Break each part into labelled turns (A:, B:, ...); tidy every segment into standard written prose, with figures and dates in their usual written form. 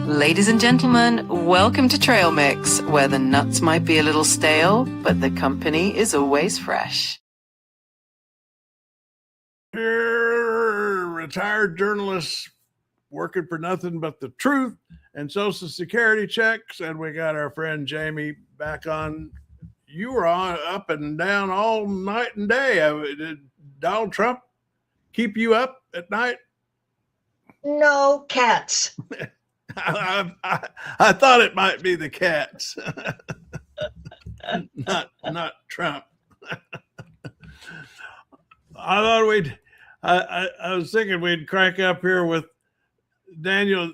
A: Ladies and gentlemen, welcome to Trail Mix, where the nuts might be a little stale, but the company is always fresh.
B: Here, retired journalists working for nothing but the truth and Social Security checks, and we got our friend Jamie back on. You were on up and down all night and day. Did Donald Trump keep you up at night?
C: No, cats.
B: I thought it might be the cats, not Trump. I thought I was thinking we'd crank up here with Daniel.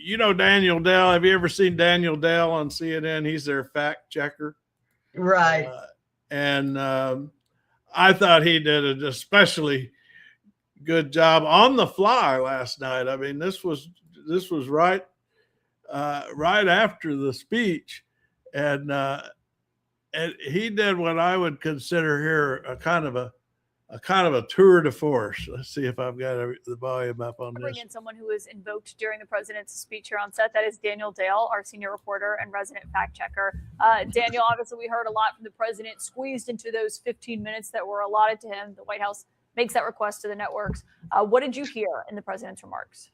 B: Daniel Dell. Have you ever seen Daniel Dell on CNN? He's their fact checker,
C: right?
B: And I thought he did an especially good job on the fly last night. I mean, this was right after the speech, and he did what I would consider here a kind of a tour de force. Let's see if I've got the volume up on this.
D: Bring in someone who was invoked during the president's speech here on set. That is Daniel Dale, our senior reporter and resident fact checker. Daniel, obviously we heard a lot from the president squeezed into those 15 minutes that were allotted to him. The White House makes that request to the networks. What did you hear in the president's remarks?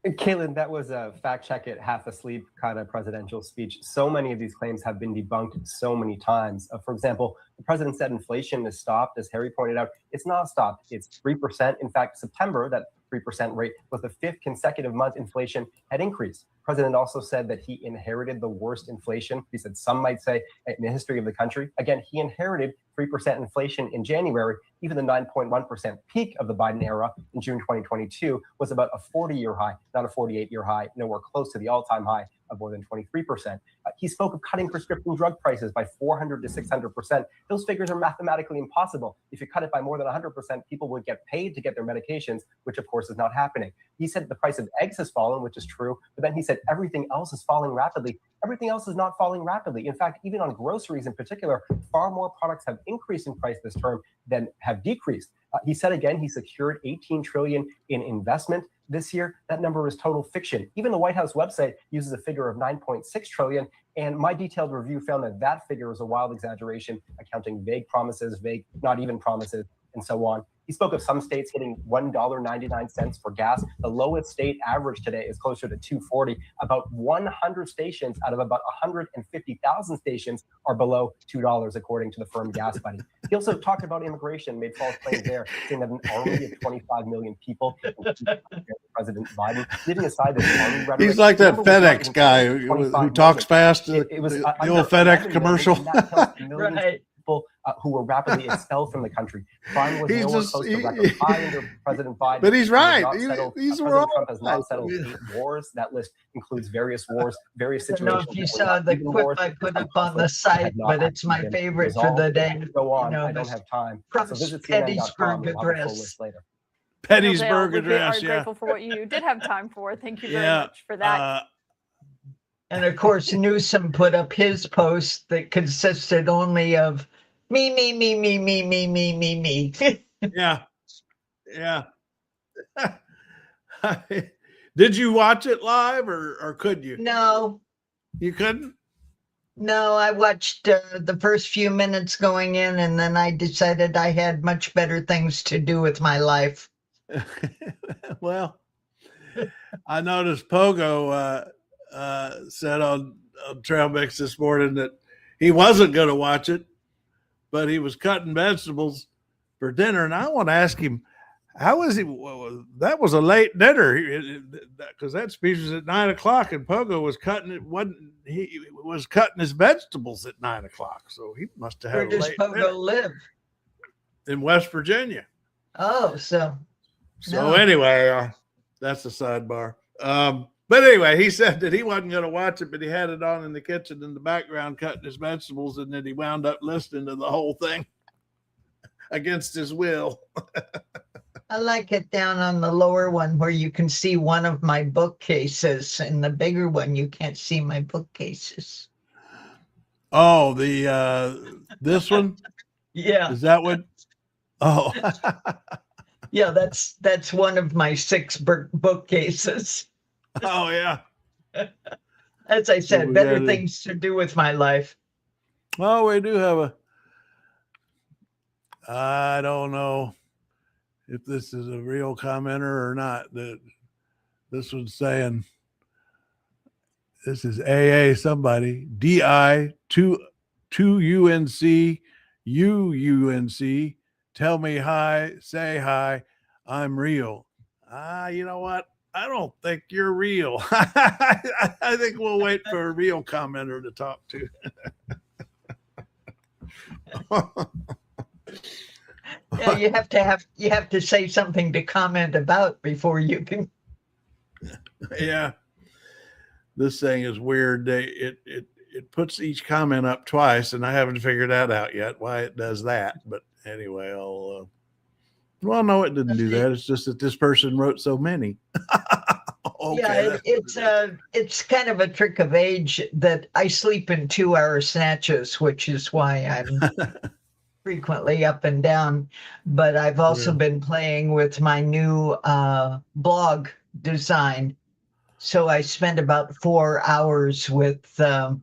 E: Caitlin, that was a fact check it, half asleep kind of presidential speech. So many of these claims have been debunked so many times. For example, the president said inflation is stopped. As Harry pointed out, it's not stopped. It's 3%. In fact, September, that 3% rate was the 5th consecutive month inflation had increased. The president also said that he inherited the worst inflation. He said some might say in the history of the country. Again, he inherited 3% inflation in January. Even the 9.1% peak of the Biden era in June 2022 was about a 40-year high, not a 48-year high, nowhere close to the all-time high of more than 23%. He spoke of cutting prescription drug prices by 400 to 600%. Those figures are mathematically impossible. If you cut it by more than 100%, people would get paid to get their medications, which of course is not happening. He said the price of eggs has fallen, which is true, but then he said everything else is falling rapidly. Everything else is not falling rapidly. In fact, even on groceries in particular, far more products have increased in price this term than have decreased. He said again, he secured $18 trillion in investment this year. That number is total fiction. Even the White House website uses a figure of $9.6 trillion. And my detailed review found that that figure is a wild exaggeration, accounting vague promises, vague, not even promises, and so on. He spoke of some states hitting $1.99 for gas. The lowest state average today is closer to $2.40. About 100 stations out of about 150,000 stations are below $2, according to the firm Gas Buddy. He also talked about immigration, made false claims there, saying that an army of 25 million people, President Biden, leaving aside this army rhetoric.
B: He's like that FedEx guy who talks fast. It was the old FedEx commercial.
E: Right. People who were rapidly expelled from the country. Crime was nowhere close to record high under President Biden.
B: But he's right.
E: President Trump has not settled 8 wars. That list includes various wars, various situations.
C: I don't know if you saw the quip I put up on the site, but it's my favorite for the day.
E: Go on. I don't have time.
C: So visit Gettysburg Address.
B: Gettysburg Address.
D: We are grateful for what you did have time for. Thank you very much for that.
C: And of course, Newsom put up his post that consisted only of me.
B: Yeah. Did you watch it live or could you?
C: No.
B: You couldn't?
C: No, I watched the first few minutes going in, and then I decided I had much better things to do with my life.
B: Well, I noticed Pogo said on Trail Mix this morning that he wasn't going to watch it, but he was cutting vegetables for dinner. And I want to ask him, how was he? That was a late dinner because that speech was at 9 o'clock, and Pogo was cutting it. He was cutting his vegetables at 9 o'clock, so he must have had a late dinner.
C: Where does Pogo live?
B: In West Virginia.
C: Oh, so
B: anyway, that's a sidebar. But anyway, he said that he wasn't going to watch it, but he had it on in the kitchen in the background cutting his vegetables, and then he wound up listening to the whole thing against his will.
C: I like it down on the lower one where you can see one of my bookcases, and the bigger one you can't see my bookcases.
B: Oh, this one?
C: Yeah.
B: Is that what? Oh.
C: Yeah, that's one of my 6 bookcases.
B: Oh, yeah.
C: As I
B: So
C: said,
B: we
C: better
B: gotta-
C: things to do with my life.
B: Oh, we do have I don't know if this is a real commenter or not. That this one's saying, this is AA somebody, DI 2 UNC UUNC. Tell me hi, say hi, I'm real. You know what? I don't think you're real. I think we'll wait for a real commenter to talk to.
C: Yeah, you have to say something to comment about before you can.
B: Yeah, this thing is weird. It puts each comment up twice, and I haven't figured that out yet why it does that. But anyway, well, no, it didn't do that. It's just that this person wrote so many. Okay,
C: Yeah, it's kind of a trick of age that I sleep in 2-hour snatches, which is why I'm frequently up and down. But I've also been playing with my new blog design. So I spend about 4 hours with my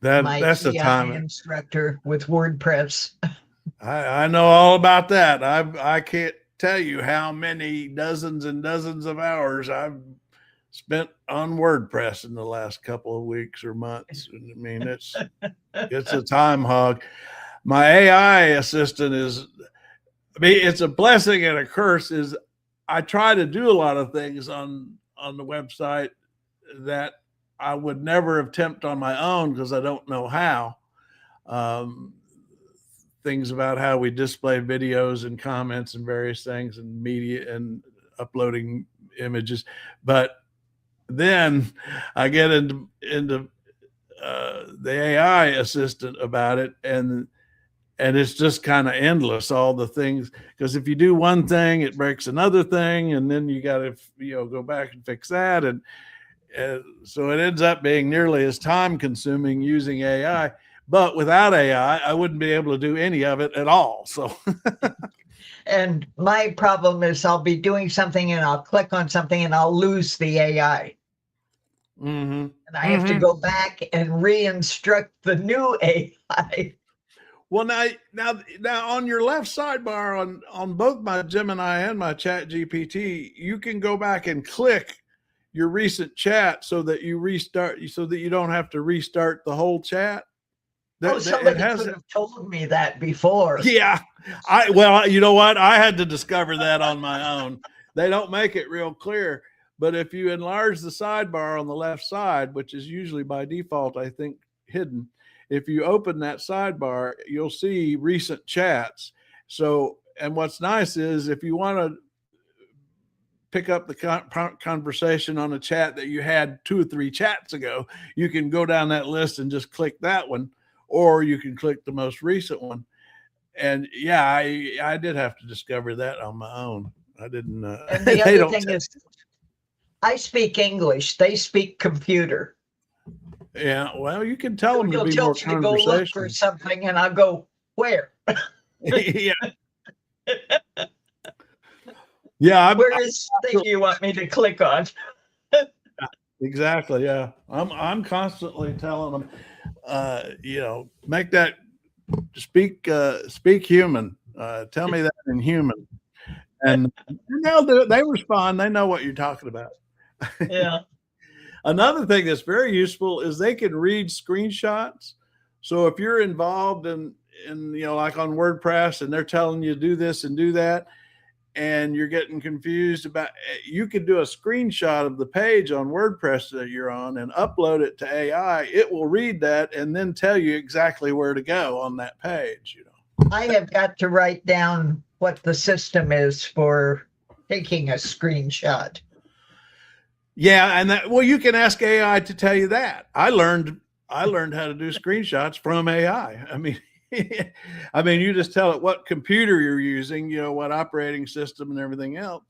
B: that's the
C: AI
B: time
C: instructor with WordPress.
B: I know all about that. I can't tell you how many dozens and dozens of hours I've spent on WordPress in the last couple of weeks or months. I mean, it's a time hog. My AI assistant it's a blessing and a curse. Is I try to do a lot of things on the website that I would never attempt on my own because I don't know how. Things about how we display videos and comments and various things and media and uploading images. But then I get into the AI assistant about it, and it's just kind of endless, all the things, because if you do one thing, it breaks another thing, and then you got to go back and fix that, and so it ends up being nearly as time consuming using AI. But without AI, I wouldn't be able to do any of it at all. So,
C: and my problem is I'll be doing something and I'll click on something and I'll lose the AI.
B: mm-hmm.
C: And I have to go back and re-instruct the new AI.
B: Well, now on your left sidebar on both my Gemini and my Chat GPT, you can go back and click your recent chat so that you don't have to restart the whole chat.
C: Somebody could have told me that before.
B: Yeah. Well, you know what? I had to discover that on my own. They don't make it real clear, but if you enlarge the sidebar on the left side, which is usually by default, I think, hidden, if you open that sidebar, you'll see recent chats. So, and what's nice is if you want to pick up the conversation on a chat that you had 2 or 3 chats ago, you can go down that list and just click that one, or you can click the most recent one. And yeah, I did have to discover that on my own. I didn't.
C: And the other thing is, I speak English. They speak computer.
B: Yeah, well, you can tell them to be
C: tell
B: more
C: me to go look for
B: conversational.
C: something, and I'll go, where?
B: Yeah. Yeah.
C: Where is the thing you want me to click on?
B: Exactly. Yeah. I'm constantly telling them, make that speak human. Tell me that in human. And they respond. They know what you're talking about.
C: Yeah.
B: Another thing that's very useful is they can read screenshots. So if you're involved in like on WordPress and they're telling you do this and do that, and you're getting confused about, you can do a screenshot of the page on WordPress that you're on and upload it to AI. It will read that and then tell you exactly where to go on that page.
C: I have got to write down what the system is for taking a screenshot.
B: Yeah, and you can ask AI to tell you that. I learned how to do screenshots from AI. I mean, you just tell it what computer you're using, what operating system and everything else,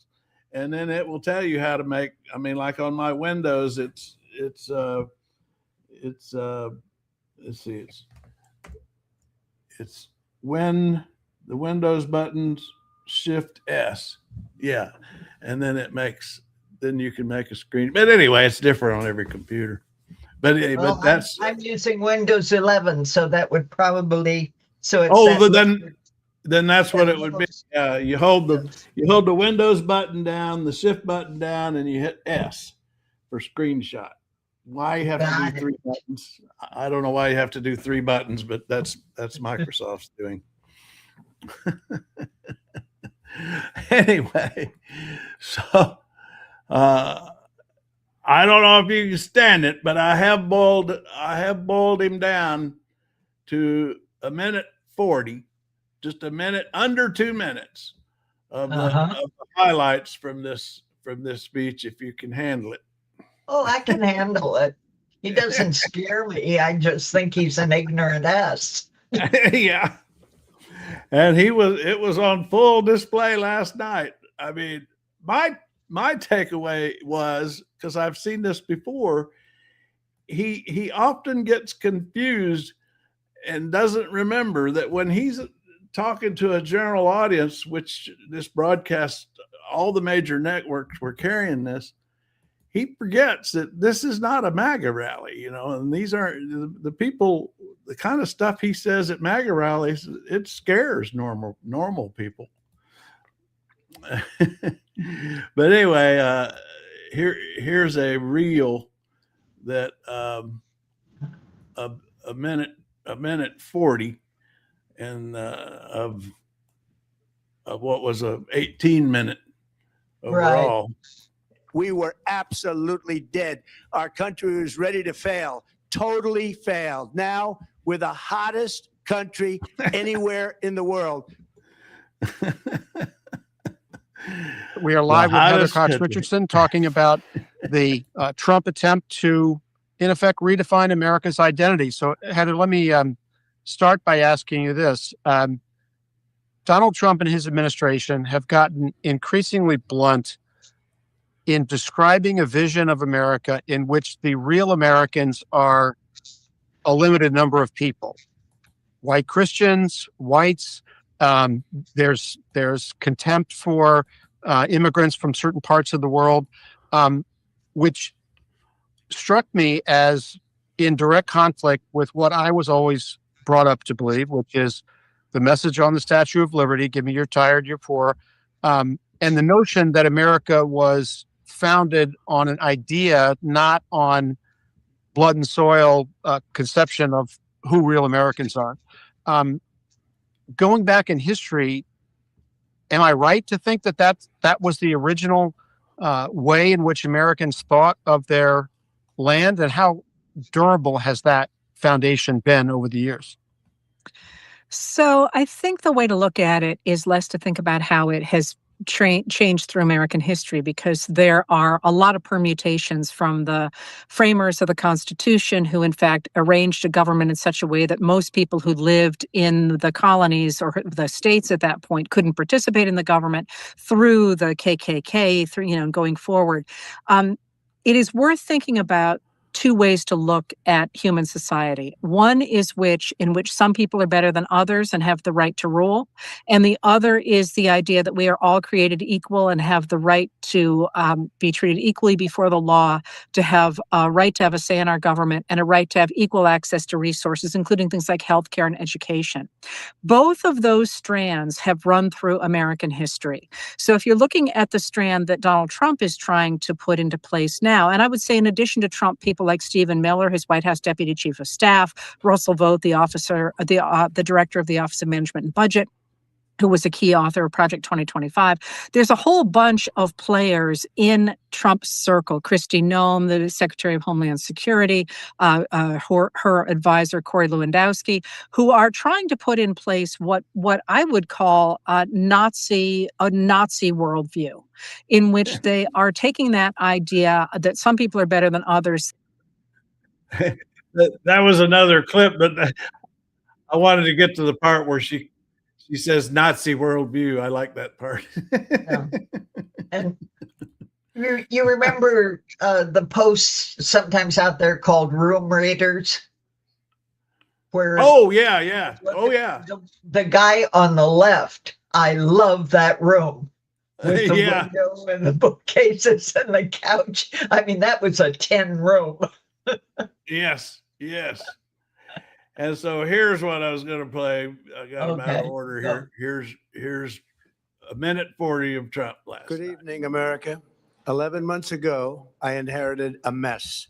B: and then it will tell you how to make. Like on my Windows, let's see, it's when the Windows buttons Shift S, yeah, and then it makes then you can make a screen. But anyway, it's different on every computer. But
C: Well,
B: that's
C: I'm using Windows 11, so that would probably it's
B: but
C: that
B: then that's what it would be. You hold
C: Windows.
B: the Windows button down, the Shift button down, and you hit S for screenshot. Why you have to
C: Got
B: do
C: it.
B: 3 buttons? I don't know why you have to do 3 buttons, but that's Microsoft's doing. Anyway, so I don't know if you can stand it, but I have boiled him down to 1:40, just a minute, under 2 minutes of the highlights from this speech, if you can handle it.
C: Oh, I can handle it. He doesn't scare me. I just think he's an ignorant ass.
B: Yeah. And it was on full display last night. I mean, my takeaway was, because I've seen this before, he often gets confused and doesn't remember that when he's talking to a general audience, which this broadcast, all the major networks were carrying this, he forgets that this is not a MAGA rally, and these aren't the people. The kind of stuff he says at MAGA rallies, it scares normal people. But anyway, here's a reel that a minute 40 and of what was a 18-minute overall.
C: Right.
F: We were absolutely dead. Our country was ready to fail, totally failed. Now we're the hottest country anywhere in the world.
G: We are live with Heather Cox Richardson talking about the Trump attempt to, in effect, redefine America's identity. So, Heather, let me start by asking you this. Donald Trump and his administration have gotten increasingly blunt in describing a vision of America in which the real Americans are a limited number of people. White Christians, whites, there's contempt for immigrants from certain parts of the world, which struck me as in direct conflict with what I was always brought up to believe, which is the message on the Statue of Liberty, give me your tired, your poor, and the notion that America was founded on an idea, not on blood and soil conception of who real Americans are. Going back in history, am I right to think that was the original way in which Americans thought of their land, and how durable has that foundation been over the years?
H: So I think the way to look at it is less to think about how it has changed through American history, because there are a lot of permutations from the framers of the Constitution, who in fact arranged a government in such a way that most people who lived in the colonies or the states at that point couldn't participate in the government, through the KKK, through going forward. It is worth thinking about two ways to look at human society. One is in which some people are better than others and have the right to rule. And the other is the idea that we are all created equal and have the right to be treated equally before the law, to have a right to have a say in our government, and a right to have equal access to resources, including things like healthcare and education. Both of those strands have run through American history. So if you're looking at the strand that Donald Trump is trying to put into place now, and I would say in addition to Trump, people like Stephen Miller, his White House Deputy Chief of Staff, Russell Vought, the Director of the Office of Management and Budget, who was a key author of Project 2025. There's a whole bunch of players in Trump's circle. Kristi Noem, the Secretary of Homeland Security, her advisor, Corey Lewandowski, who are trying to put in place what I would call a Nazi worldview, in which they are taking that idea that some people are better than others.
B: That was another clip, but I wanted to get to the part where she says Nazi worldview. I like that part.
C: Yeah. And you remember the posts sometimes out there called room raiders? Where
B: oh yeah.
C: the guy on the left, I love that room. with the
B: Yeah.
C: window and the bookcases and the couch. I mean, that was a 10 room.
B: Yes, yes. And so here's what I was going to play. I got them out of
C: Okay.
B: order here. Here's a minute 40 of Trump last
F: Good
B: night.
F: evening, America. 11 months ago, I inherited a mess,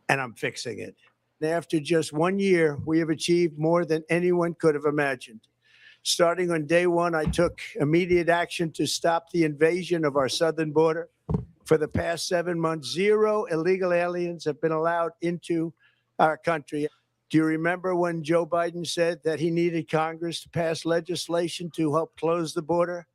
F: and I'm fixing it. And after just 1 year, we have achieved more than anyone could have imagined. Starting on day one, I took immediate action to stop the invasion of our southern border. For the past 7 months, 0 illegal aliens have been allowed into our country. Do you remember when Joe Biden said that he needed Congress to pass legislation to help close the border?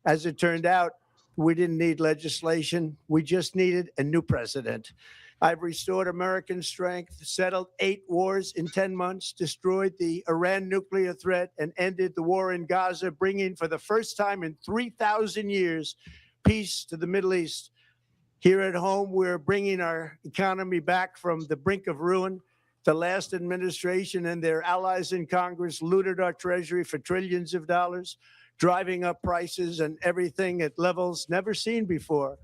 F: As it turned out, we didn't need legislation. We just needed a new president. I've restored American strength, settled 8 wars in 10 months, destroyed the Iran nuclear threat, and ended the war in Gaza, bringing for the first time in 3,000 years peace to the Middle East. Here at home, we're bringing our economy back from the brink of ruin. The last administration and their allies in Congress looted our treasury for trillions of dollars, driving up prices and everything at levels never seen before.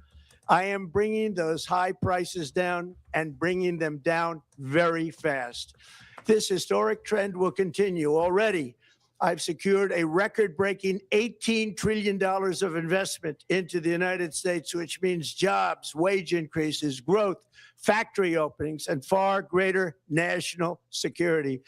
F: I am bringing those high prices down and bringing them down very fast. This historic trend will continue. Already, I've secured a record-breaking $18 trillion of investment into the United States, which means jobs, wage increases, growth, factory openings, and far greater national security.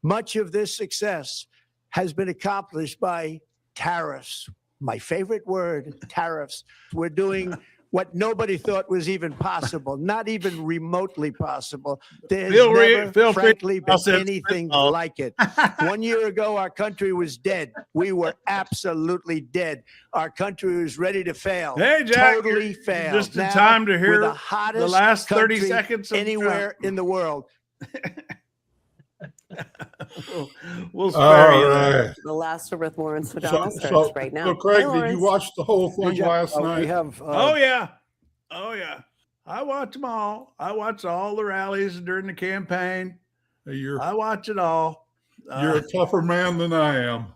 F: Much of this success has been accomplished by tariffs. My favorite word, tariffs. We're doing what nobody thought was even possible, not even remotely possible. There's never, frankly, been anything like it. 1 year ago, our country was dead. We were absolutely dead. Our country was ready to fail.
B: Hey, Jack,
F: totally failed.
B: just in time to hear
F: the hottest
B: the last 30
F: country
B: seconds of
F: anywhere
B: Trump.
F: in the world.
B: We'll spare you.
I: Right. The last with Lawrence O'Donnell starts right now.
J: So, Craig,
I: Hey,
J: did
I: Lawrence.
J: you watch the whole thing last night?
F: We have.
B: Oh yeah. I watch them all. I watch all the rallies during the campaign. I watch it all.
J: You're a tougher man than I am.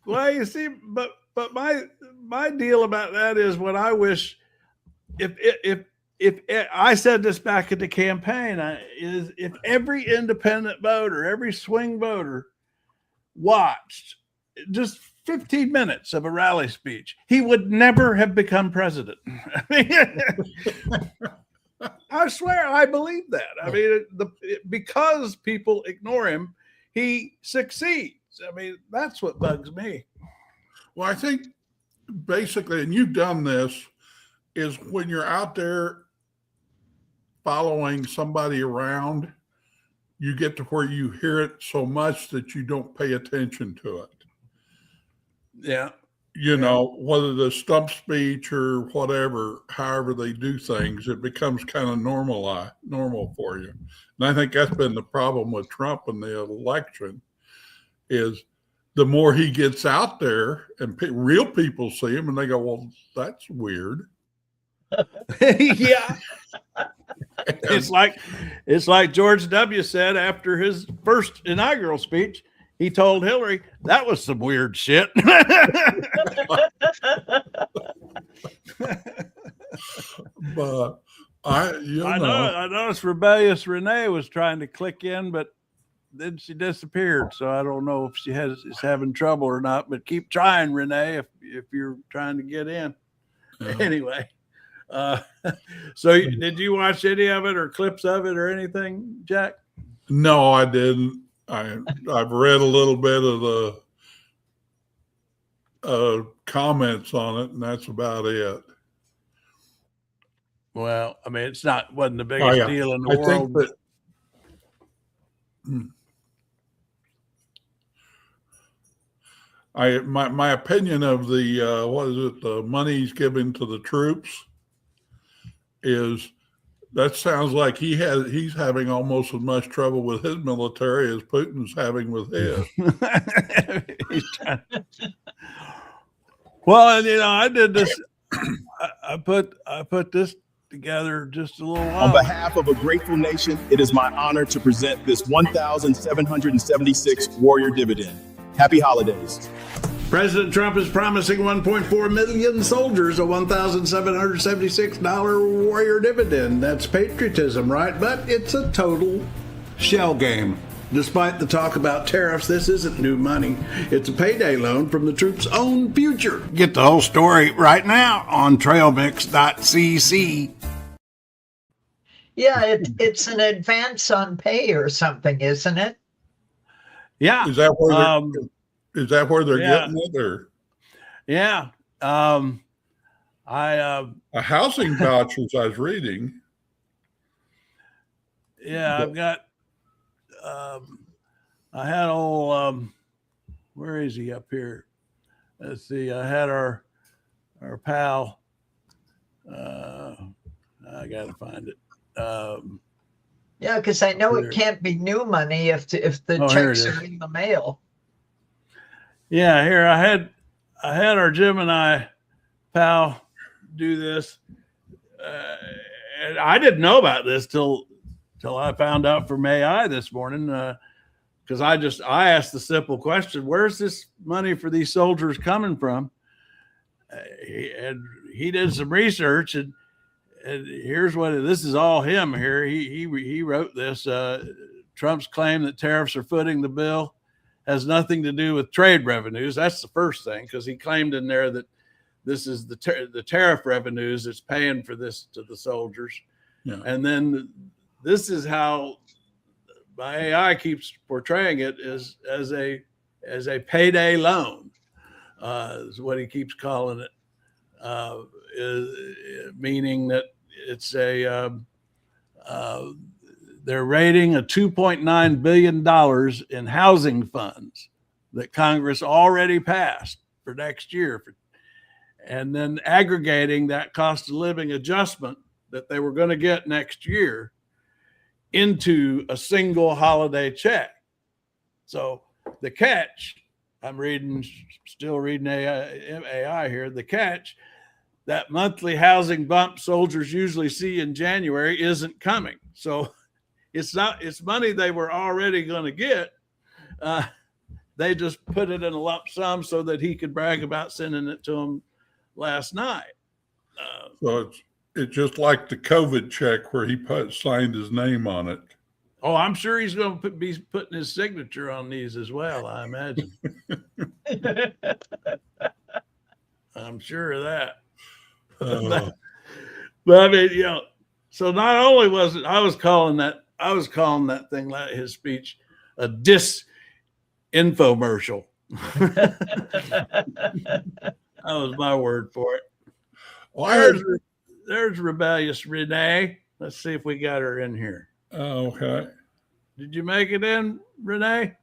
B: Well, you see, but my deal about that is what I wish. If I said this back at the campaign, is if every independent voter, every swing voter watched just 15 minutes of a rally speech, he would never have become president. I swear, I believe that. I mean, because people ignore him, he succeeds. I mean, that's what bugs me.
J: Well, I think basically, and you've done this, is when you're out there following somebody around, you get to where you hear it so much that you don't pay attention to it.
B: Yeah.
J: You know, whether the stump speech or whatever, however they do things, it becomes kind of normal for you. And I think that's been the problem with Trump in the election, is the more he gets out there and real people see him and they go, well, that's weird.
B: Yeah. It's like George W. said after his first inaugural speech. He told Hillary, that was some weird shit.
J: But I
B: noticed rebellious Renee was trying to click in, but then she disappeared. So I don't know if is having trouble or not, but keep trying, Renee, if you're trying to get in. Yeah. Anyway. So did you watch any of it or clips of it or anything, Jack?
J: No, I didn't. I've read a little bit of the comments on it, and that's about it.
B: Well, I mean, wasn't the biggest deal in the world.
J: Think that my opinion of the the money's given to the troops is that sounds like he's having almost as much trouble with his military as Putin's having with his.
B: Well, and I did this. I put this together just a little while.
K: On behalf of a grateful nation, it is my honor to present this 1,776 Warrior Dividend. Happy holidays.
B: President Trump is promising 1.4 million soldiers a $1,776 warrior dividend. That's patriotism, right? But it's a total shell game. Despite the talk about tariffs, this isn't new money. It's a payday loan from the troops' own future. Get the whole story right now on trailmix.cc.
C: Yeah, it's an advance on pay or something, isn't it?
B: Yeah.
J: Is that where they're getting it? Or
B: yeah. A
J: housing vouchers I was reading.
B: Yeah, I've got I had old where is he up here? Let's see. I had our pal. I gotta find it.
C: Yeah, because I know it can't be new money if the checks are in the mail.
B: Yeah, here I had our Gemini pal do this, and I didn't know about this till I found out from AI this morning. Because I asked the simple question: where's this money for these soldiers coming from? And he did some research, and here's this is all him here. He wrote this. Trump's claim that tariffs are footing the bill has nothing to do with trade revenues. That's the first thing, because he claimed in there that this is the tariff revenues that's paying for this to the soldiers. Yeah. And then this is how my AI keeps portraying it as a payday loan, is what he keeps calling it, meaning that it's they're rating a $2.9 billion in housing funds that Congress already passed for next year, and then aggregating that cost of living adjustment that they were going to get next year into a single holiday check. So the catch, still reading AI here, the catch, that monthly housing bump soldiers usually see in January isn't coming. So it's money they were already going to get. They just put it in a lump sum so that he could brag about sending it to them last night.
J: So it's just like the COVID check where he signed his name on it.
B: Oh, I'm sure he's going to be putting his signature on these as well, I imagine. I'm sure of that. But I mean, so not only was it, I was calling that thing, his speech, a disinfomercial. That was my word for it. Well, there's rebellious Renee. Let's see if we got her in here.
J: Oh, okay.
B: Did you make it in, Renee?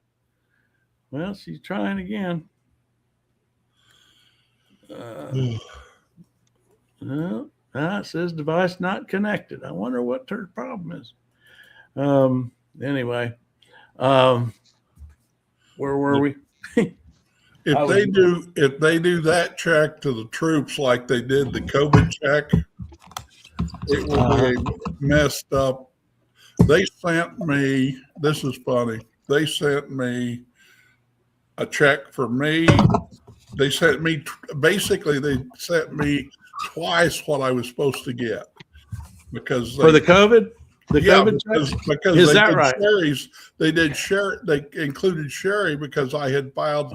B: Well, she's trying again. It says device not connected. I wonder what her problem is. Anyway, where were we?
J: If they do that check to the troops like they did the COVID check, it will be messed up. They sent me, this is funny, they sent me a check for me. They sent me, basically they sent me twice what I was supposed to get. Because
B: for the COVID? COVID
J: because
B: is
J: they
B: that
J: did
B: right?
J: Sherry's, they included Sherry because I had filed,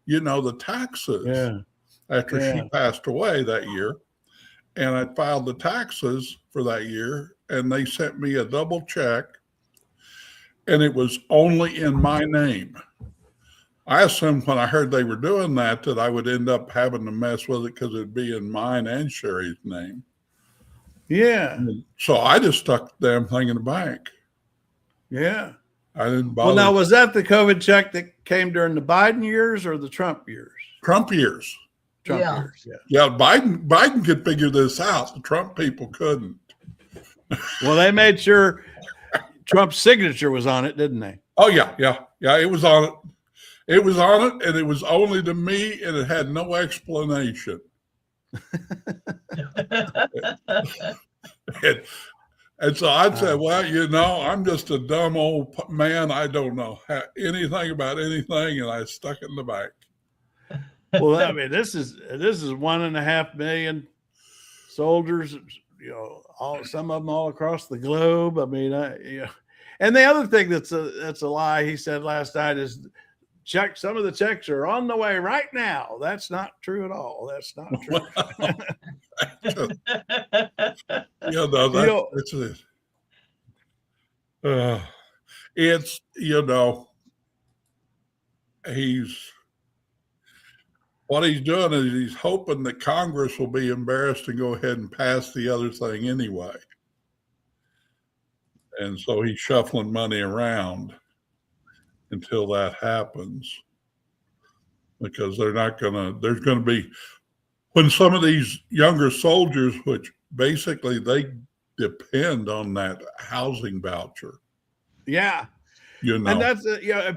J: the taxes after she passed away that year. And I filed the taxes for that year, and they sent me a double check, and it was only in my name. I assumed when I heard they were doing that I would end up having to mess with it because it'd be in mine and Sherry's name.
B: Yeah.
J: So I just stuck the damn thing in the bank.
B: Yeah.
J: I didn't bother.
B: Well, now, was that the COVID check that came during the Biden years or the Trump years?
J: Trump years.
B: Trump years,
J: yeah. Biden could figure this out. The Trump people couldn't.
B: Well, they made sure Trump's signature was on it, didn't they?
J: Oh, yeah. It was on it. It was on it, and it was only to me, and it had no explanation. And so I'd say, well, I'm just a dumb old man. I don't know anything about anything, and I stuck it in the bank.
B: Well, I mean, this is 1.5 million soldiers. Some of them all across the globe. I mean, and the other thing that's a lie he said last night is some of the checks are on the way right now. That's not true at all. That's not true.
J: It's what he's doing is he's hoping that Congress will be embarrassed and go ahead and pass the other thing anyway. And so he's shuffling money around until that happens, because there's going to be, when some of these younger soldiers, which basically they depend on that housing voucher.
B: Yeah. And that's,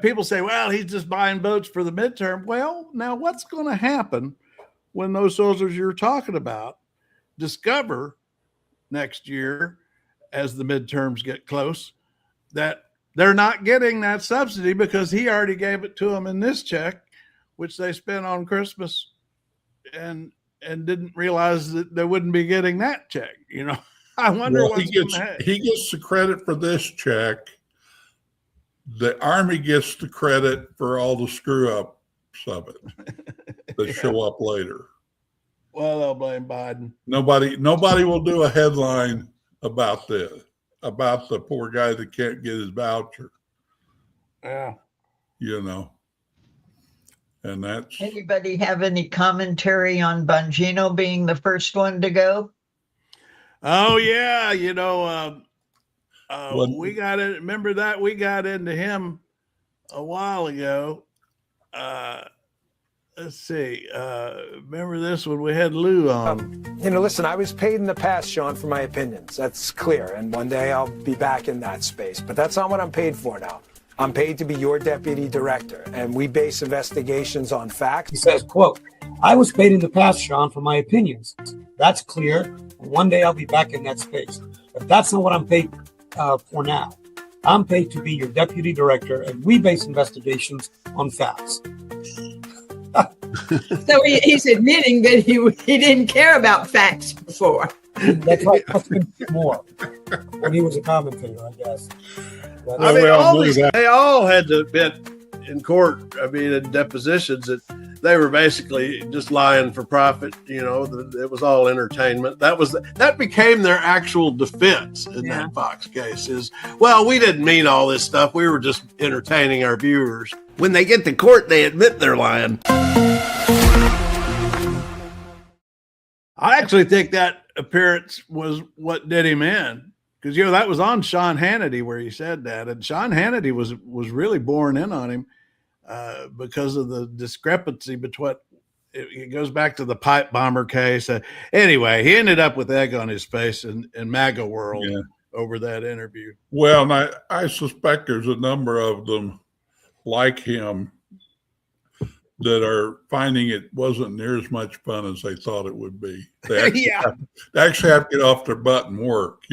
B: people say, well, he's just buying votes for the midterm. Well, now what's going to happen when those soldiers you're talking about discover next year, as the midterms get close, that they're not getting that subsidy because he already gave it to them in this check, which they spent on Christmas, and didn't realize that they wouldn't be getting that check. I wonder
J: he gets the credit for this check. The Army gets the credit for all the screw ups of it that show up later.
B: Well, they'll blame Biden.
J: Nobody will do a headline about this, about the poor guy that can't get his voucher.
B: Yeah.
J: And that's.
C: Anybody have any commentary on Bongino being the first one to go?
B: Oh yeah, we got it. Remember that we got into him a while ago. Let's see. Remember this when we had Lou on?
L: Listen, I was paid in the past, Sean, for my opinions. That's clear. And one day I'll be back in that space. But that's not what I'm paid for now. I'm paid to be your deputy director, and we base investigations on facts.
M: He says, quote, I was paid in the past, Sean, for my opinions. That's clear. And one day I'll be back in that space. But that's not what I'm paid for now. I'm paid to be your deputy director, and we base investigations on facts.
N: So he's admitting that he didn't care about facts before.
M: That's right. More when he was a commentator, I guess.
B: They all had to admit in court, in depositions, that they were basically just lying for profit. It was all entertainment. That became their actual defense in that Fox case is, well, we didn't mean all this stuff. We were just entertaining our viewers. When they get to court, they admit they're lying. I actually think that appearance was what did him in. Because, that was on Sean Hannity where he said that. And Sean Hannity was really boring in on him because of the discrepancy between it goes back to the pipe bomber case. Anyway, he ended up with egg on his face in MAGA world over that interview.
J: Well, and I suspect there's a number of them like him that are finding it wasn't near as much fun as they thought it would be. They actually have to get off their butt and work,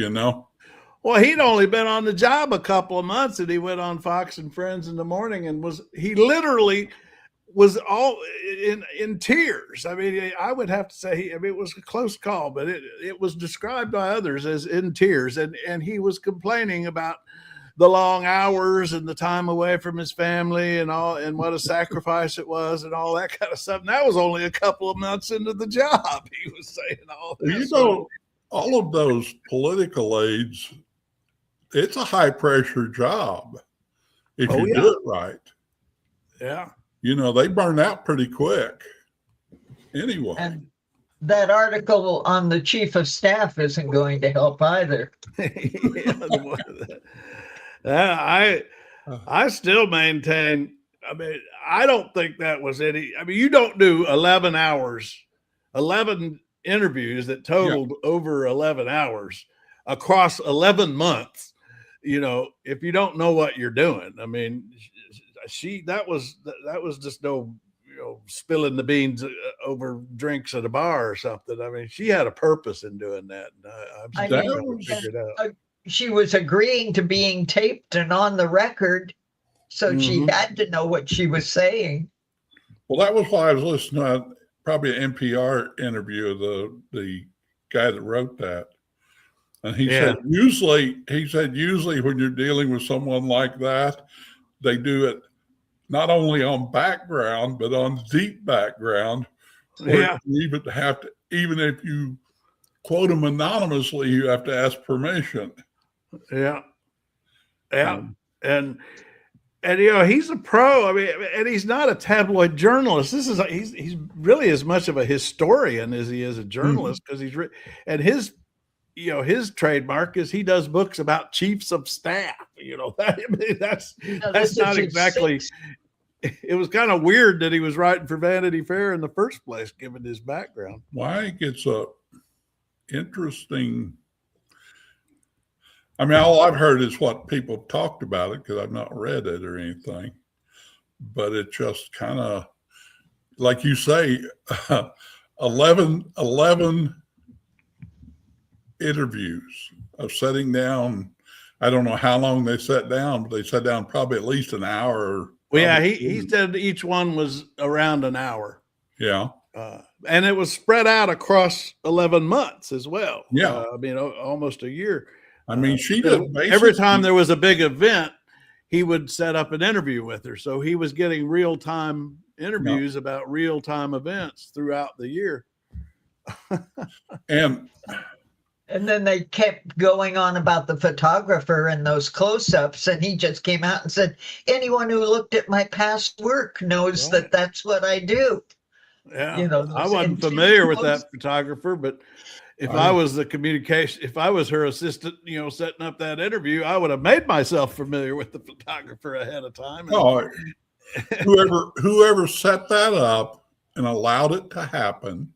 B: Well, he'd only been on the job a couple of months, and he went on Fox and Friends in the morning, and he literally was all in tears. I would have to say, it was a close call, but it was described by others as in tears, and he was complaining about the long hours and the time away from his family and what a sacrifice it was and all that kind of stuff. And that was only a couple of months into the job. He was saying all this.
J: All of those political aides, it's a high pressure job if you do it right.
B: Yeah.
J: They burn out pretty quick. Anyway. And
C: that article on the chief of staff isn't going to help either.
B: I still maintain, I don't think that was any, you don't do 11 interviews that totaled over 11 hours across 11 months, if you don't know what you're doing. That was just no, spilling the beans over drinks at a bar or something. She had a purpose in doing that. I'm still trying to figure it out.
C: She was agreeing to being taped and on the record, so she had to know what she was saying.
J: Well, that was why I was listening to probably an NPR interview of the guy that wrote that. And he said, usually when you're dealing with someone like that, they do it not only on background, but on deep background. Where you even if you quote them anonymously, you have to ask permission.
B: Yeah. And you know, he's a pro. I mean, and he's not a tabloid journalist. He's really as much of a historian as he is a journalist, because and his trademark is he does books about chiefs of staff. You know, that's not exactly. It was kind of weird that he was writing for Vanity Fair in the first place, given his background.
J: Well, I think it's a interesting. I mean, all I've heard is what people talked about it, because I've not read it or anything. But it just kind of, like you say, 11 interviews of sitting down. I don't know how long they sat down, but they sat down probably at least an hour.
B: Well, yeah, he said each one was around an hour.
J: Yeah.
B: And it was spread out across 11 months as well.
J: Yeah.
B: I mean, almost a year.
J: I mean, she did
B: every time there was a big event, he would set up an interview with her. So he was getting real-time interviews about real-time events throughout the year.
C: And then they kept going on about the photographer and those close-ups, and he just came out and said, anyone who looked at my past work knows that that's what I do.
B: Yeah,
C: you know,
B: I wasn't familiar with that photographer, but if I was if I was her assistant, you know, setting up that interview, I would have made myself familiar with the photographer ahead of time.
J: Oh, whoever set that up and allowed it to happen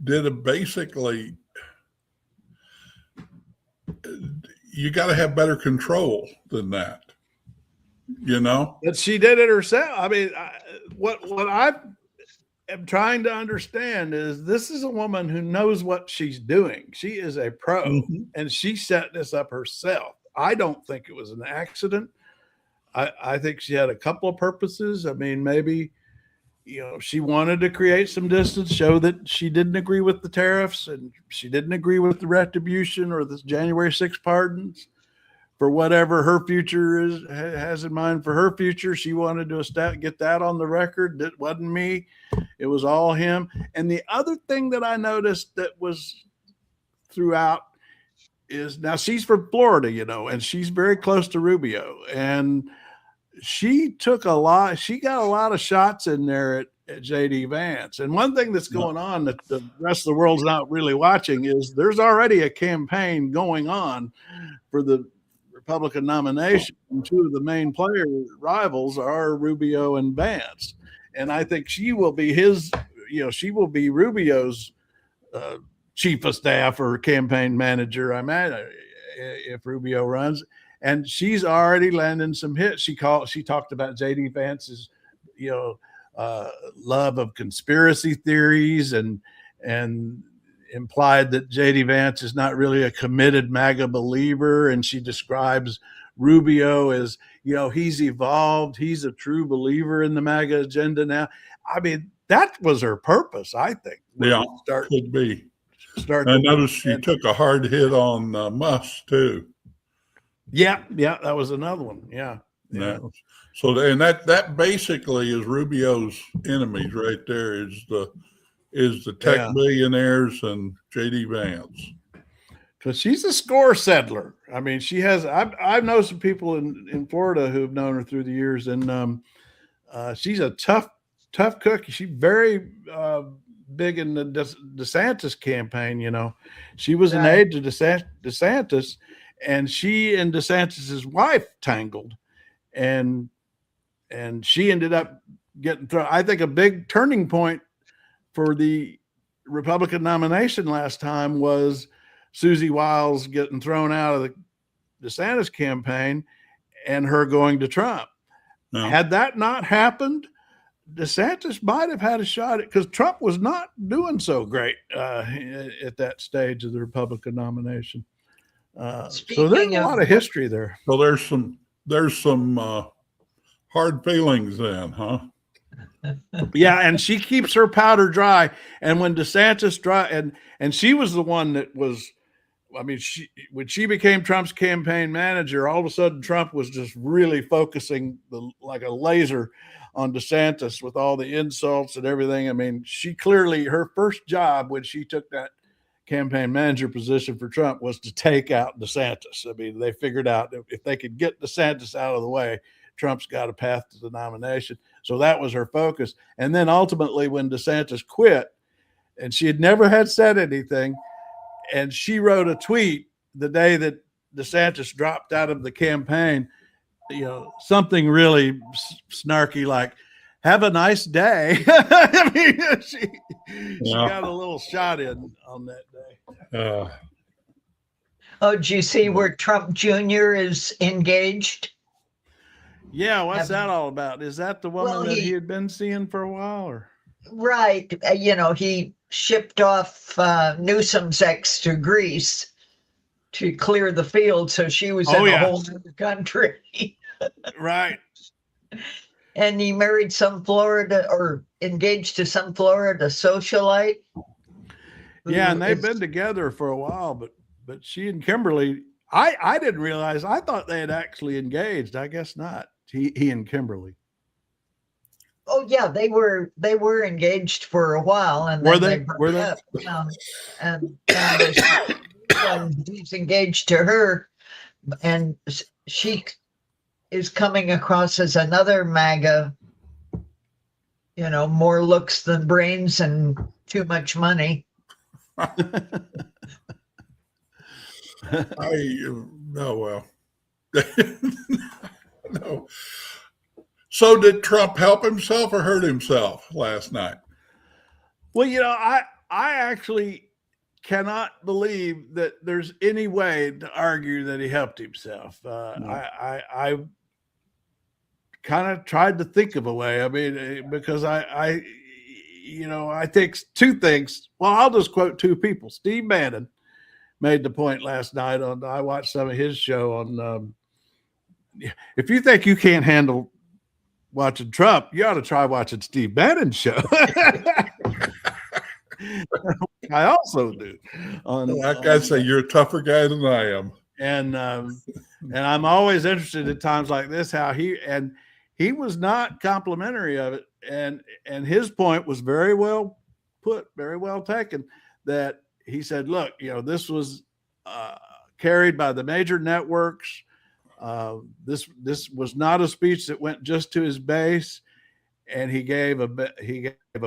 J: did it basically. You got to have better control than that, you know.
B: But she did it herself. I mean, what I am trying to understand is this is a woman who knows what she's doing. She is a pro, and she set this up herself. I don't think it was an accident. I think she had a couple of purposes. I mean, maybe, you know, she wanted to create some distance, show that she didn't agree with the tariffs and she didn't agree with the retribution or the January 6th pardons. For whatever her future has in mind for her future, she wanted to get that on the record. That wasn't me. It was all him. And the other thing that I noticed that was throughout is, now she's from Florida, you know, and she's very close to Rubio. And she got a lot of shots in there at JD Vance. And one thing that's going on that the rest of the world's not really watching is there's already a campaign going on for the Republican nomination. And two of the main player rivals are Rubio and Vance. And I think she will be she will be Rubio's chief of staff or campaign manager, I imagine, if Rubio runs. And she's already landing some hits. She talked about JD Vance's, love of conspiracy theories and implied that JD Vance is not really a committed MAGA believer. And she describes Rubio as, he's evolved. He's a true believer in the MAGA agenda now. I mean, that was her purpose, I think.
J: Yeah, could be. I noticed she took a hard hit on Musk too.
B: Yeah, that was another one. Yeah.
J: So, and that basically is Rubio's enemies right there. Is the tech billionaires and JD Vance,
B: because she's a score settler. I mean, she has. I've known some people in Florida who've known her through the years, and she's a tough cookie. She's very big in the DeSantis campaign. She was an aide to DeSantis. And she and DeSantis's wife tangled, and she ended up getting thrown. I think a big turning point for the Republican nomination last time was Susie Wiles getting thrown out of the DeSantis campaign and her going to Trump. No. Had that not happened, DeSantis might have had a shot at, because Trump was not doing so great at that stage of the Republican nomination. So there's a lot of history there.
J: So there's some hard feelings then, huh?
B: Yeah, and she keeps her powder dry. And when DeSantis and she was the one that was, I mean, when she became Trump's campaign manager, all of a sudden Trump was just really focusing like a laser on DeSantis with all the insults and everything. I mean, she clearly, her first job when she took that campaign manager position for Trump was to take out DeSantis. I mean, they figured out if they could get DeSantis out of the way, Trump's got a path to the nomination. So that was her focus. And then ultimately when DeSantis quit, and she had never had said anything, and she wrote a tweet the day that DeSantis dropped out of the campaign, something really snarky like, have a nice day. I mean, she got a little shot in on that day.
C: Oh, do you see where Trump Jr. is engaged?
B: Yeah, what's that all about? Is that the woman that he had been seeing for a while? Or?
C: Right. He shipped off Newsom's ex to Greece to clear the field, so she was in a whole other country.
B: Right.
C: And he married some Florida, or engaged to some Florida socialite.
B: Yeah, and they've been together for a while, but she and Kimberly, I didn't realize. I thought they had actually engaged. I guess not. He and Kimberly.
C: Oh yeah, they were engaged for a while, and then they broke up. And he's engaged to her, and she is coming across as another MAGA. More looks than brains and too much money.
J: Well. No. So did Trump help himself or hurt himself last night?
B: Well, I actually cannot believe that there's any way to argue that he helped himself. I kind of tried to think of a way. I mean, because I think two things. Well, I'll just quote two people. Steve Bannon made the point last night I watched some of his show on, if you think you can't handle watching Trump, you ought to try watching Steve Bannon's show. I also do.
J: I say you're a tougher guy than I am.
B: And I'm always interested at times like this, how he was not complimentary of it. And his point was very well put, very well taken, that he said, look, this was carried by the major networks. This was not a speech that went just to his base, and he gave a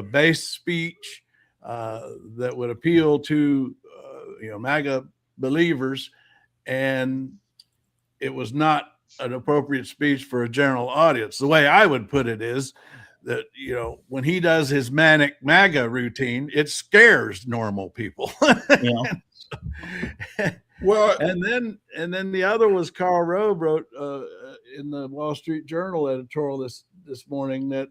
B: base speech that would appeal to MAGA believers, and it was not an appropriate speech for a general audience. The way I would put it is that when he does his manic MAGA routine, it scares normal people.
J: Well,
B: and then the other was Karl Rove wrote in the Wall Street Journal editorial this morning that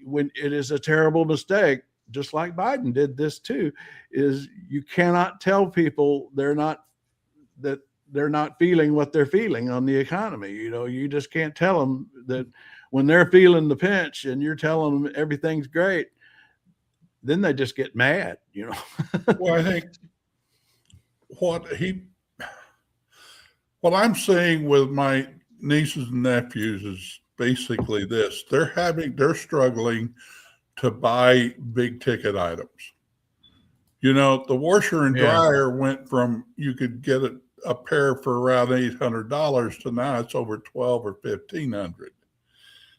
B: when it is a terrible mistake, just like Biden did this too, is you cannot tell people they're not feeling what they're feeling on the economy. You just can't tell them that when they're feeling the pinch and you're telling them everything's great, then they just get mad.
J: Well, I think what I'm seeing with my nieces and nephews is basically this: they're struggling to buy big ticket items. The washer and dryer went from, you could get a pair for around $800 to now it's over $1,200 or $1,500.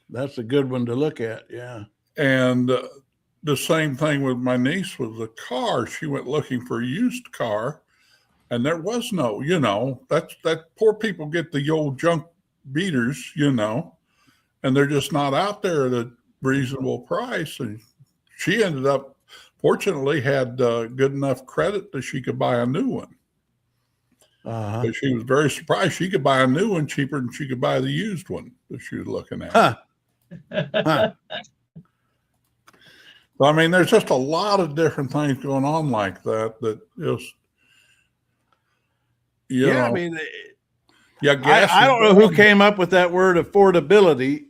B: That's a good one to look at. Yeah.
J: And the same thing with my niece with the car. She went looking for a used car, and there was no, that poor people get the old junk beaters, and they're just not out there at a reasonable price. And she ended up, fortunately, had good enough credit that she could buy a new one. But she was very surprised she could buy a new one cheaper than she could buy the used one that she was looking at. So, I mean, there's just a lot of different things going on like that just,
B: I mean,
J: Yeah, gas.
B: I don't know who came up with that word affordability.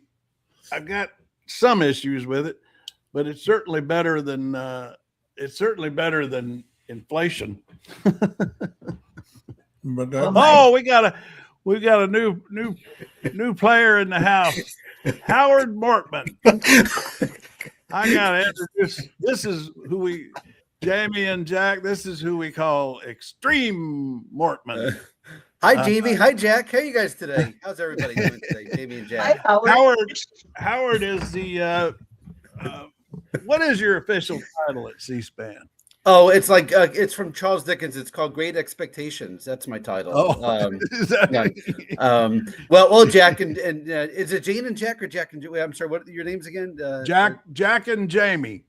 B: I've got some issues with it, but it's certainly better than inflation.
J: But
B: we've got a new player in the house, Howard Mortman. I gotta introduce. This is who Jamie and Jack. This is who we call Extreme Mortman.
O: Hi, Jamie. Hi, Jack. How are you guys today? How's everybody doing today, Jamie and Jack?
C: Hi,
B: Howard is the. What is your official title at C-SPAN?
O: Oh, it's like it's from Charles Dickens. It's called Great Expectations. That's my title. Well, Jack and is it Jane and Jack or Jack and I'm sorry. What are your names again?
B: Jack and Jamie.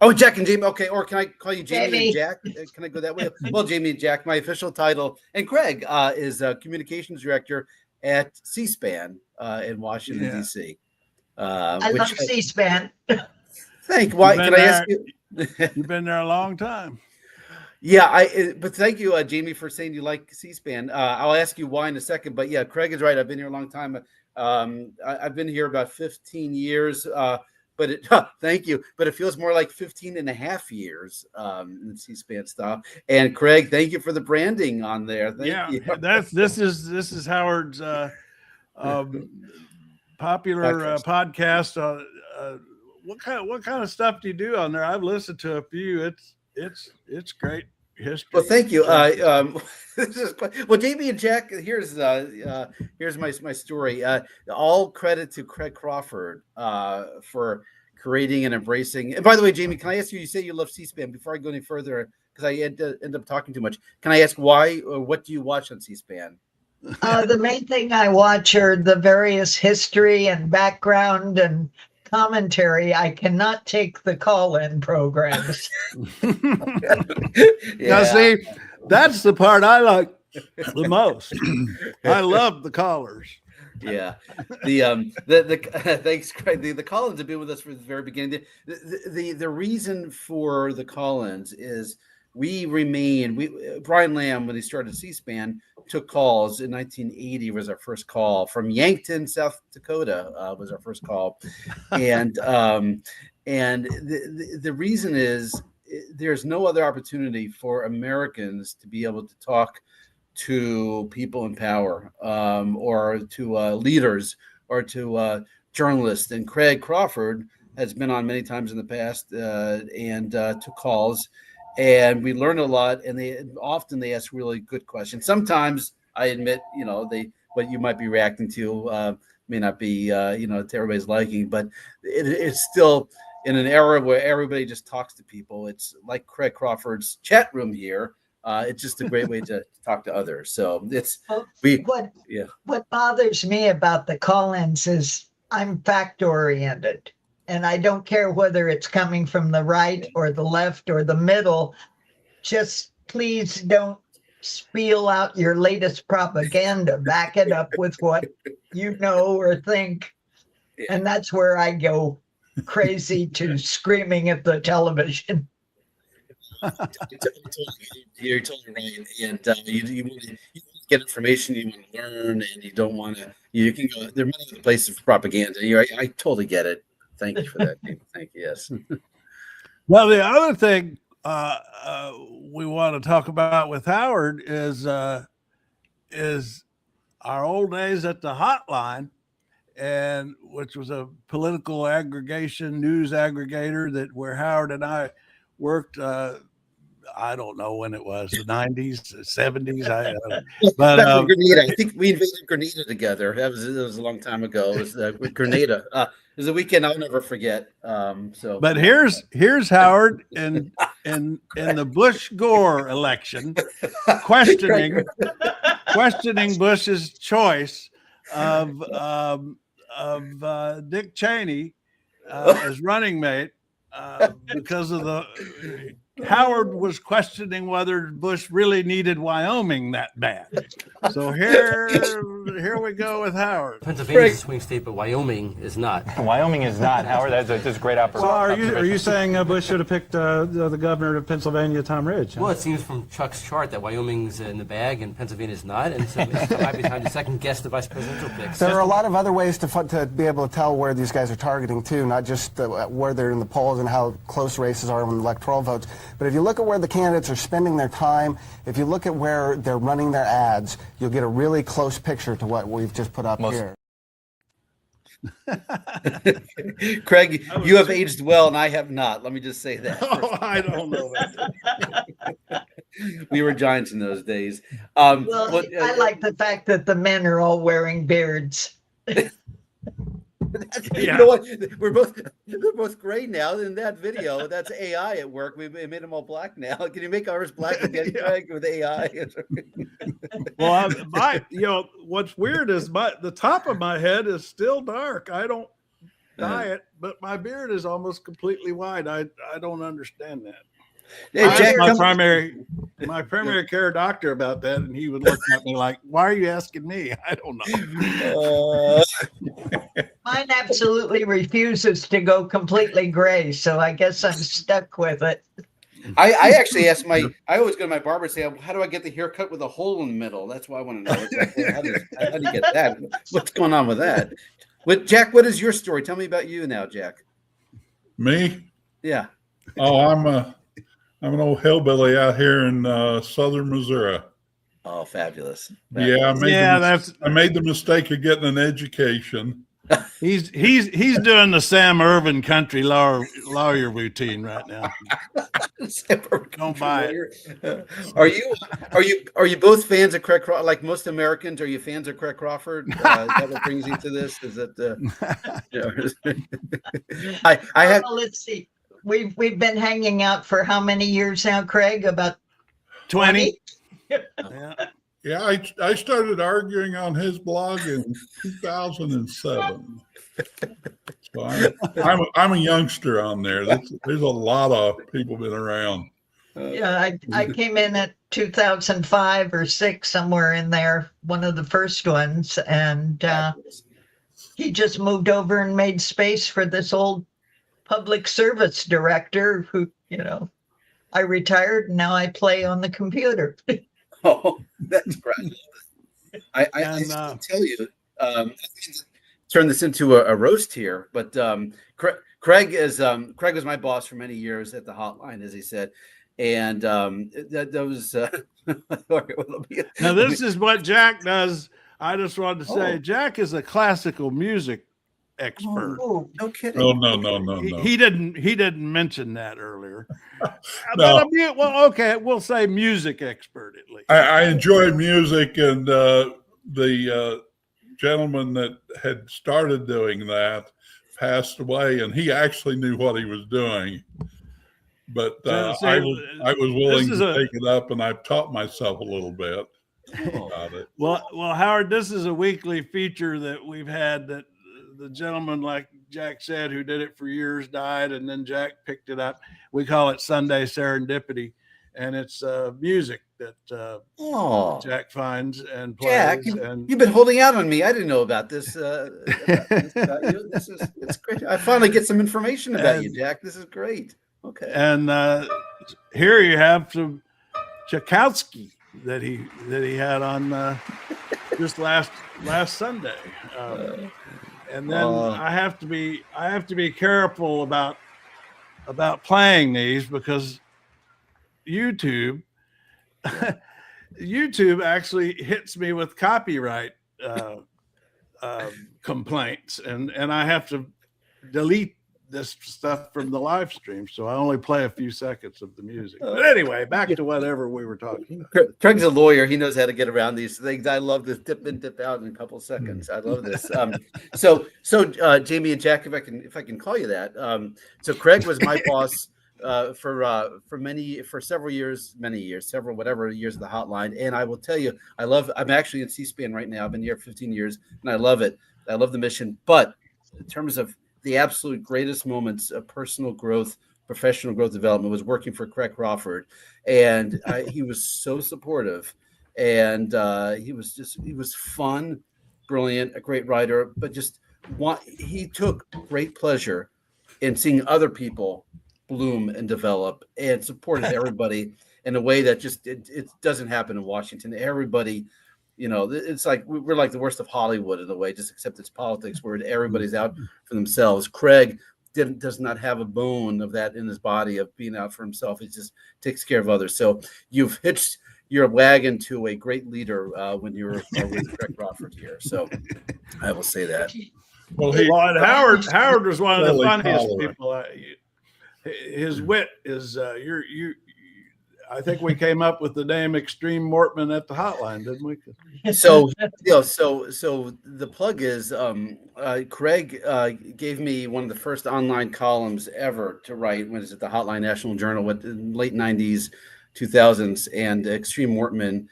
O: Oh, Jack and Jamie. Okay, or can I call you Jamie,
C: Jamie.
O: and Jack? Can I go that way? Well, Jamie and Jack. My official title, and Craig is Communications Director at C-SPAN in Washington D.C.
C: I love C-SPAN.
O: Thank you. Why? Can I ask you?
B: You've been there a long time.
O: Yeah, but thank you, Jamie, for saying you like C-SPAN. I'll ask you why in a second. But yeah, Craig is right. I've been here a long time. I've been here about 15 years. Thank you. But it feels more like 15 and a half years in C-SPAN stuff. And Craig, thank you for the branding on there. Thank you.
B: This is Howard's popular podcast. What kind of stuff do you do on there? I've listened to a few. It's great history.
O: Well, thank you. Well, Jamie and Jack, here's my story. All credit to Craig Crawford for creating and embracing. And by the way, Jamie, can I ask you? You say you love C-SPAN. Before I go any further, because I end up talking too much. Can I ask why or what do you watch on C-SPAN?
C: The main thing I watch are the various history and background and commentary. I cannot take the call-in programs.
B: Now, see, that's the part I like the most. I love the callers.
O: Yeah, the thanks, Craig. The call-ins have been with us from the very beginning. The reason for the call-ins is Brian Lamb, when he started C-SPAN, took calls in 1980 was our first call from Yankton, South Dakota was our first call. And the reason is there's no other opportunity for Americans to be able to talk to people in power or to leaders or to journalists. And Craig Crawford has been on many times in the past and took calls. And we learn a lot, and they ask really good questions. Sometimes I admit, what you might be reacting to may not be, to everybody's liking, but it's still in an era where everybody just talks to people. It's like Craig Crawford's chat room here. It's just a great way to talk to others. So
C: what bothers me about the call-ins is I'm fact oriented. And I don't care whether it's coming from the right or the left or the middle. Just please don't spiel out your latest propaganda. Back it up with what you know or think. And that's where I go crazy to screaming at the television.
O: You're totally right. And you want to get information, you want to learn, and you don't want to. You can go. There are many other places for propaganda. I totally get it. Thank you for that. Thank you. Yes.
B: Well, the other thing we want to talk about with Howard is our old days at the hotline, and which was a political aggregation news aggregator where Howard and I worked. I don't know when it was, the 90s, the 70s. But
O: Grenada. I think we invaded Grenada together. It was a long time ago. It was with Grenada. It was a weekend I'll never forget.
B: But here's Howard in the Bush Gore election, questioning Bush's choice of Dick Cheney as running mate because of Howard was questioning whether Bush really needed Wyoming that bad. So here we go with Howard.
P: Pennsylvania is a swing state, but Wyoming is not.
Q: Wyoming is not, Howard. That's a great opportunity.
R: So are you saying Bush should have picked the governor of Pennsylvania, Tom Ridge? Huh?
P: Well, it seems from Chuck's chart that Wyoming's in the bag and Pennsylvania is not, and so it might be time to second guess the vice presidential picks.
S: There are a lot of other ways to be able to tell where these guys are targeting too, not just where they're in the polls and how close races are on electoral votes. But if you look at where the candidates are spending their time, if you look at where they're running their ads, you'll get a really close picture to what we've just put up here.
O: Craig, you have aged well, and I have not. Let me just say that.
B: Oh, I don't know that.
O: We were giants in those days.
C: I like the fact that the men are all wearing beards.
O: You know what? They're both gray now. In that video, that's AI at work. We made them all black now. Can you make ours black again, Craig, with AI?
B: Well, what's weird is the top of my head is still dark. I don't dye it, but my beard is almost completely white. I don't understand that.
O: Hey, Jack,
B: my primary care doctor about that, and he would look at me like, "Why are you asking me?" I don't know.
C: Mine absolutely refuses to go completely gray, so I guess I'm stuck with it.
O: I actually ask I always go to my barber and say, how do I get the haircut with a hole in the middle? That's why I want to know. Exactly. How do you get that? What's going on with that? Jack, what is your story? Tell me about you now, Jack.
J: Me?
O: Yeah.
J: Oh, I'm an old hillbilly out here in southern Missouri.
O: Oh, fabulous.
J: Yeah, I made the mistake of getting an education.
B: He's doing the Sam Irvin country lawyer routine right now. Don't buy it.
O: Are you both fans of Craig Crawford? Like most Americans, are you fans of Craig Crawford? Is that what brings you to this? Is that I have.
C: Well, let's see. We've been hanging out for how many years now, Craig? About
B: 20.
J: Yeah, I started arguing on his blog in 2007. So I'm a youngster on there. There's a lot of people been around.
C: Yeah, I came in at 2005 or 6, somewhere in there, one of the first ones, and he just moved over and made space for this old public service director who, I retired and now I play on the computer.
O: Oh, that's great. I tell you, turn this into a roast here, but Craig was my boss for many years at the hotline, as he said, and that was.
B: Now this is what Jack does. I just wanted to say, Jack is a classical music expert.
O: Oh, no kidding.
J: Oh, no.
B: He didn't mention that earlier.
J: No.
B: Well, okay, we'll say music expert at least.
J: I enjoy music, and the gentleman that had started doing that passed away, and he actually knew what he was doing. But I was willing to take it up, and I've taught myself a little bit about it.
B: Well, Howard, this is a weekly feature that we've had that the gentleman, like Jack said, who did it for years, died, and then Jack picked it up. We call it Sunday Serendipity, and it's music that Jack finds and plays.
O: Jack, you've been holding out on me. I didn't know about this. It's great. I finally get some information about you, Jack. This is great. Okay.
B: And here you have some Tchaikovsky that he had on just last Sunday. And then I have to be careful about playing these because YouTube actually hits me with copyright complaints, and I have to delete this stuff from the live stream, so I only play a few seconds of the music. But anyway, back to whatever we were talking about.
O: Craig's a lawyer. He knows how to get around these things. I love this dip in, dip out in a couple of seconds. I love this. So Jamie and Jack, if I can call you that. So Craig was my boss for several years, whatever years of the hotline. And I will tell you, I'm actually in C-SPAN right now. I've been here 15 years, and I love it. I love the mission. But in terms of the absolute greatest moments of personal growth professional growth development, was working for Craig Crawford, and he was so supportive, and he was fun, brilliant, a great writer, but he took great pleasure in seeing other people bloom and develop, and supported everybody in a way that just it doesn't happen in Washington. Everybody, it's like we're like the worst of Hollywood in a way, just except it's politics where everybody's out for themselves. Craig does not have a bone of that in his body of being out for himself. He just takes care of others. So you've hitched your wagon to a great leader when you were with Craig Crawford here. So I will say that.
B: Well, and Howard was one of the funniest people. His wit is I think we came up with the name Extreme Mortman at the hotline, didn't we?
O: So the plug is Craig gave me one of the first online columns ever to write when it was at the Hotline National Journal in late 90s, 2000s, and Extreme Mortman.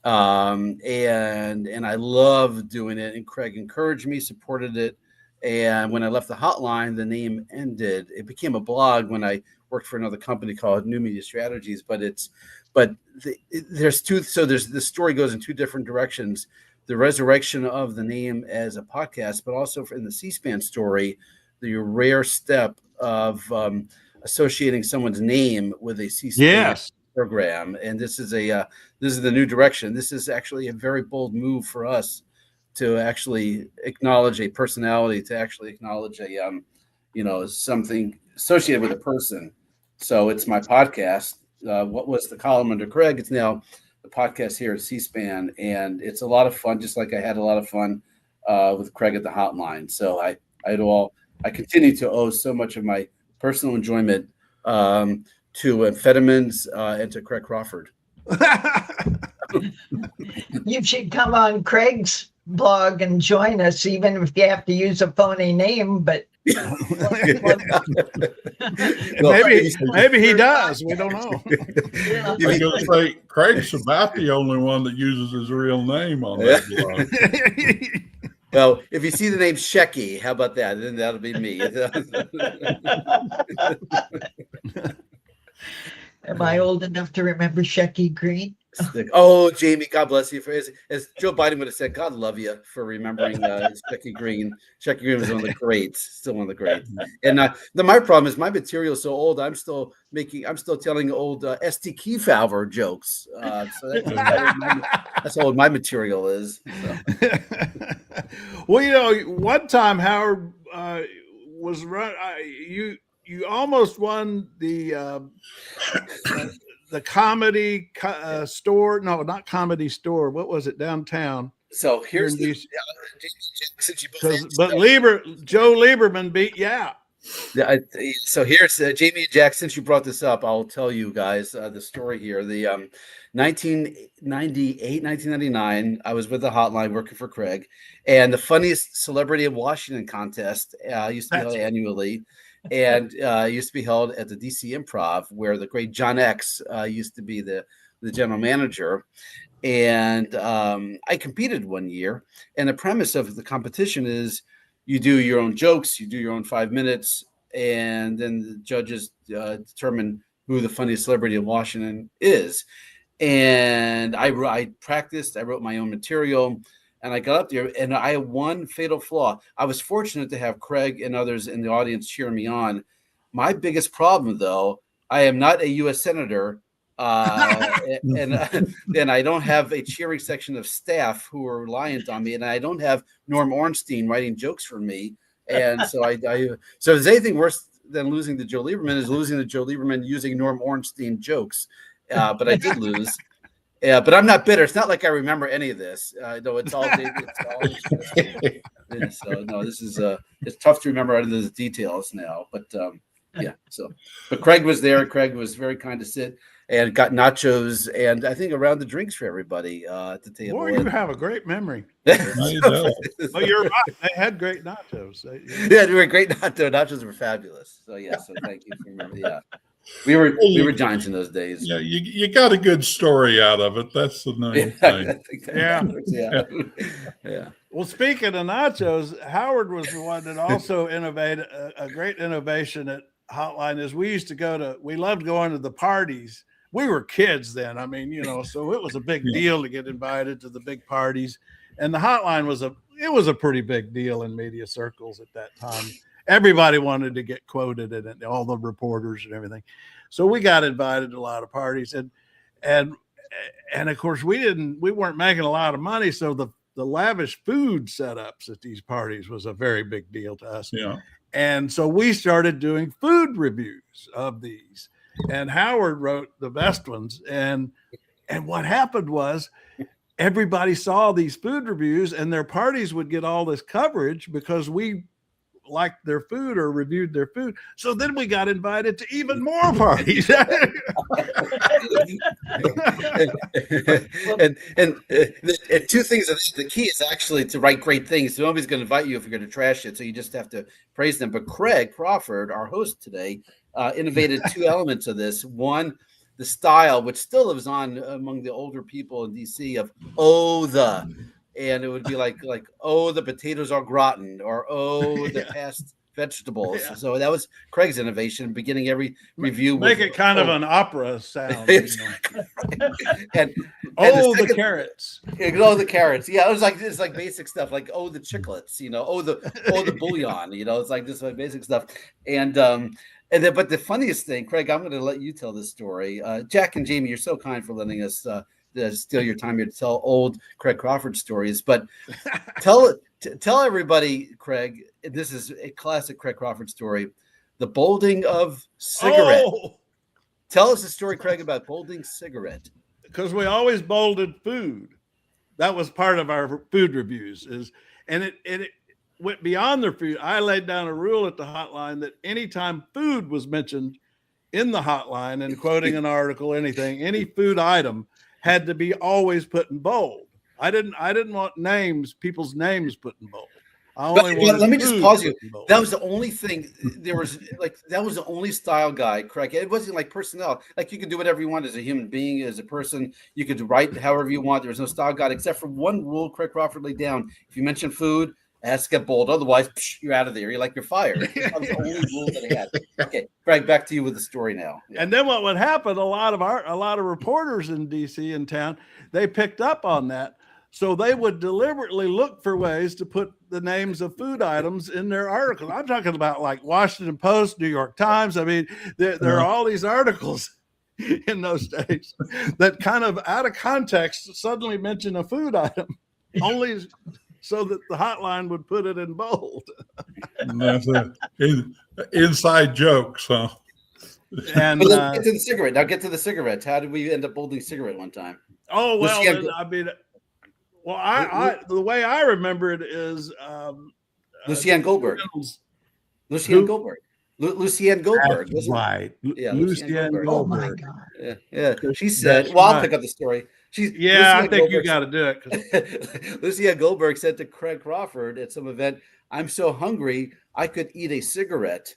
O: And I loved doing it, and Craig encouraged me, supported it. And when I left the hotline, the name ended. It became a blog when I worked for another company called New Media Strategies. There's the story goes in two different directions: the resurrection of the name as a podcast, but also in the C-SPAN story, the rare step of associating someone's name with a C-SPAN program. And this is the new direction. This is actually a very bold move for us to actually acknowledge a personality, to actually acknowledge something associated with a person. So it's my podcast. What was the column under Craig? It's now the podcast here at C-SPAN, and it's a lot of fun. Just like I had a lot of fun with Craig at the hotline. So I continue to owe so much of my personal enjoyment to amphetamines and to Craig Crawford.
C: You should come on Craig's blog and join us, even if you have to use a phony name. But
B: maybe he does. We don't know.
J: I was going to say Craig's about the only one that uses his real name on that blog.
O: Well, if you see the name Shecky, how about that? Then that'll be me.
C: Am I old enough to remember Shecky Green?
O: Oh, Jamie, God bless you. As Joe Biden would have said, God love you for remembering Shecky Green. Shecky Green was one of the greats, still one of the greats. And my problem is my material is so old. I'm still telling old St. Kefauver jokes. So that's how old my material is. So.
B: Well, one time Howard was run. You almost won the comedy store. No, not comedy store. What was it downtown?
O: So here's
B: but Joe Lieberman beat you out.
O: Yeah. So here's Jamie and Jack. Since you brought this up, I'll tell you guys the story here. The 1998, 1999, I was with the hotline working for Craig, and the funniest celebrity of Washington contest used to be held annually. And used to be held at the DC Improv, where the great John X used to be the general manager. And I competed one year. And the premise of the competition is you do your own jokes, you do your own 5 minutes, and then the judges determine who the funniest celebrity of Washington is. And I practiced, I wrote my own material. And I got up there, and I had one fatal flaw. I was fortunate to have Craig and others in the audience cheering me on. My biggest problem, though, I am not a U.S. senator, and I don't have a cheering section of staff who are reliant on me, and I don't have Norm Ornstein writing jokes for me. And so so if there's anything worse than losing to Joe Lieberman is losing to Joe Lieberman using Norm Ornstein jokes. But I did lose. Yeah, but I'm not bitter. It's not like I remember any of this. No, it's all. So no, this is it's tough to remember out of those details now. But yeah. So, but Craig was there. Craig was very kind to sit and got nachos and I think around the drinks for everybody at the table.
B: Boy, you have a great memory. Oh, you're right. They had great nachos.
O: Yeah, they were great nachos. Nachos were fabulous. So yeah. So thank you for remembering. Yeah. We were giants in those days.
J: Yeah, you got a good story out of it. That's the main thing.
O: Yeah.
B: Well, speaking of nachos, Howard was the one that also innovated a great innovation at hotline is we loved going to the parties. We were kids then. I mean, so it was a big deal to get invited to the big parties. And the hotline was a pretty big deal in media circles at that time. Everybody wanted to get quoted in it, all the reporters and everything. So we got invited to a lot of parties, and of course we weren't making a lot of money. So the lavish food setups at these parties was a very big deal to us.
J: Yeah.
B: And so we started doing food reviews of these, and Howard wrote the best ones. And what happened was everybody saw these food reviews, and their parties would get all this coverage because we liked their food or reviewed their food. So then we got invited to even more parties.
T: and two things. The key is actually to write great things. Nobody's going to invite you if you're going to trash it. So you just have to praise them. But Craig Crawford, our host today, innovated two elements of this. One, the style, which still lives on among the older people in DC, of and it would be like the potatoes are gratin, or the past vegetables. Yeah. So that was Craig's innovation, beginning every review.
B: Make it kind of an opera sound.
T: and
B: the carrots.
T: The carrots. Yeah, it's like basic stuff, like the chiclets, the bouillon, it's like this like basic stuff. And then, but the funniest thing, Craig, I'm going to let you tell this story. Jack and Jamie, you're so kind for letting us steal your time here to tell old Craig Crawford stories. But tell everybody, Craig, this is a classic Craig Crawford story, the bolding of cigarette. Oh. Tell us a story, Craig, about bolding cigarette.
B: Because we always bolded food. That was part of our food reviews. And it went beyond their food. I laid down a rule at the hotline that anytime food was mentioned in the hotline and quoting an article, any food item had to be always put in bold. I didn't want people's names put in bold.
T: Let me just pause you. That was the only thing. That was the only style guide, Craig. It wasn't like personnel. Like you could do whatever you want as a human being, as a person. You could write however you want. There was no style guide except for one rule Craig Crawford laid down. If you mention food, it has to get bold. Otherwise, you're out of there. You're fired. That was the only rule that he had. Okay, Craig, back to you with the story now. Yeah.
B: And then what would happen? A lot of reporters in DC in town, they picked up on that. So they would deliberately look for ways to put the names of food items in their articles. I'm talking about like Washington Post, New York Times. I mean, there are all these articles in those days that kind of out of context suddenly mention a food item, only so that the hotline would put it in bold.
J: That's inside jokes, huh?
T: And let's get to the cigarette. Now get to the cigarettes. How did we end up bolding cigarette one time?
B: Oh, well, the way I remember it is
T: Lucienne Goldberg. Lucienne Goldberg. Lucienne Goldberg.
B: That's right.
T: Yeah,
B: Lucienne Goldberg.
C: Oh my God.
T: Yeah. She said, I'll pick up the story.
B: I think you got to do it.
T: Lucienne Goldberg said to Craig Crawford at some event, "I'm so hungry, I could eat a cigarette."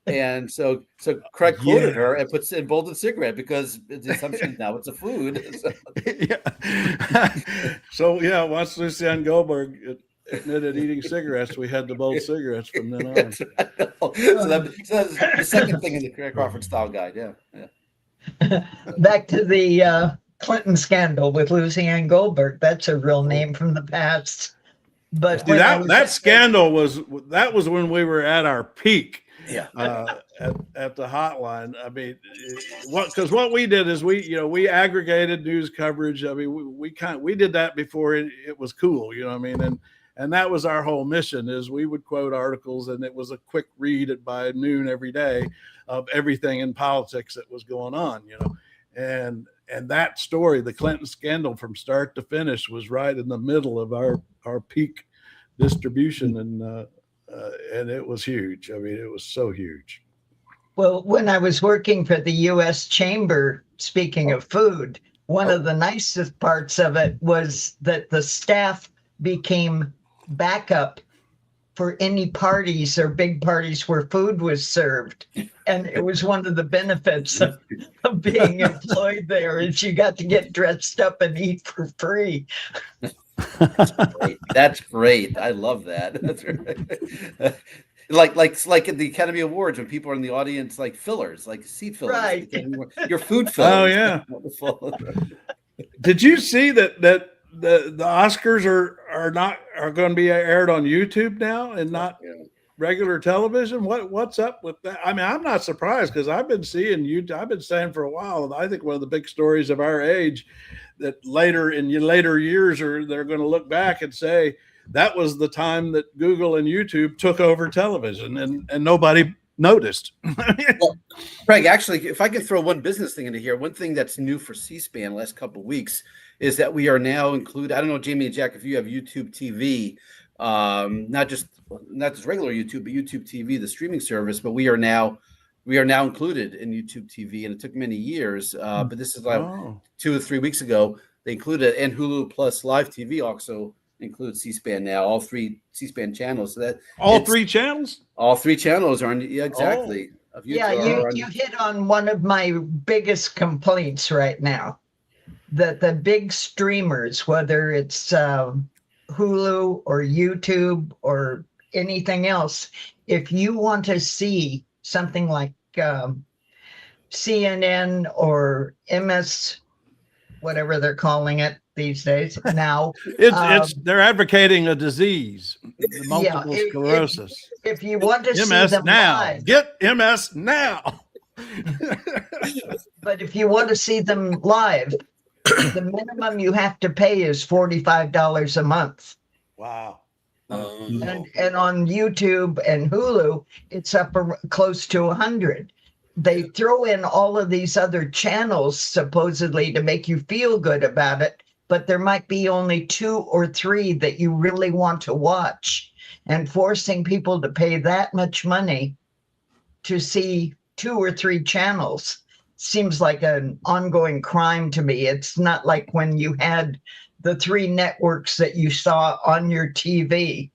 T: And so Craig quoted her and puts in bolded cigarette because the assumption now it's a food.
B: So once Lucienne Goldberg admitted eating cigarettes, we had to bold cigarettes from then on.
T: That's the second thing in the Craig Crawford style guide. Yeah.
C: Back to the Clinton scandal with Lucienne Goldberg. That's a real name from the past. But
B: that scandal was when we were at our peak.
T: Yeah.
B: At the hotline. I mean, what we did is we aggregated news coverage. I mean, we did that before it was cool, you know what I mean? And that was our whole mission, is we would quote articles, and it was a quick read by noon every day of everything in politics that was going on, and that story, the Clinton scandal from start to finish, was right in the middle of our peak distribution, and it was huge. I mean, it was so huge.
C: Well, when I was working for the U.S. Chamber, speaking of food, one of the nicest parts of it was that the staff became backup for any parties or big parties where food was served. And it was one of the benefits of being employed there, is you got to get dressed up and eat for free.
T: That's great. I love that. That's right. like at the Academy Awards when people are in the audience, like fillers, like seat fillers.
C: Right.
T: Your food fillers.
B: Oh yeah.
T: Wonderful.
B: Did you see that the Oscars are going to be aired on YouTube now and not regular television? What's up with that? I mean, I'm not surprised because I've been seeing I've been saying for a while, and I think one of the big stories of our age that later years they're going to look back and say that was the time that Google and YouTube took over television and nobody noticed.
T: Well, Craig, actually, if I could throw one business thing into here, one thing that's new for C-SPAN last couple of weeks is that we are now included. I don't know, Jamie and Jack, if you have YouTube TV, not just regular YouTube, but YouTube TV, the streaming service. But we are now included in YouTube TV, and it took many years. But this is like 2 or 3 weeks ago they included, and Hulu Plus Live TV also includes C-SPAN now, all 3 C-SPAN channels. So that
B: all 3 channels?
T: All 3 channels are on, exactly.
C: Oh. Yeah, you hit on one of my biggest complaints right now. That the big streamers, whether it's Hulu or YouTube or anything else, if you want to see something like CNN or MS, whatever they're calling it these days now,
B: they're advocating a disease, multiple sclerosis.
C: If you want to see
B: MS
C: them
B: now,
C: live,
B: get MS now.
C: but if you want to see them live, the minimum you have to pay is $45 a month.
B: Wow.
C: And on YouTube and Hulu, it's up close to 100. They throw in all of these other channels supposedly to make you feel good about it, but there might be only 2 or 3 that you really want to watch. And forcing people to pay that much money to see 2 or 3 channels seems like an ongoing crime to me. It's not like when you had the 3 networks that you saw on your TV.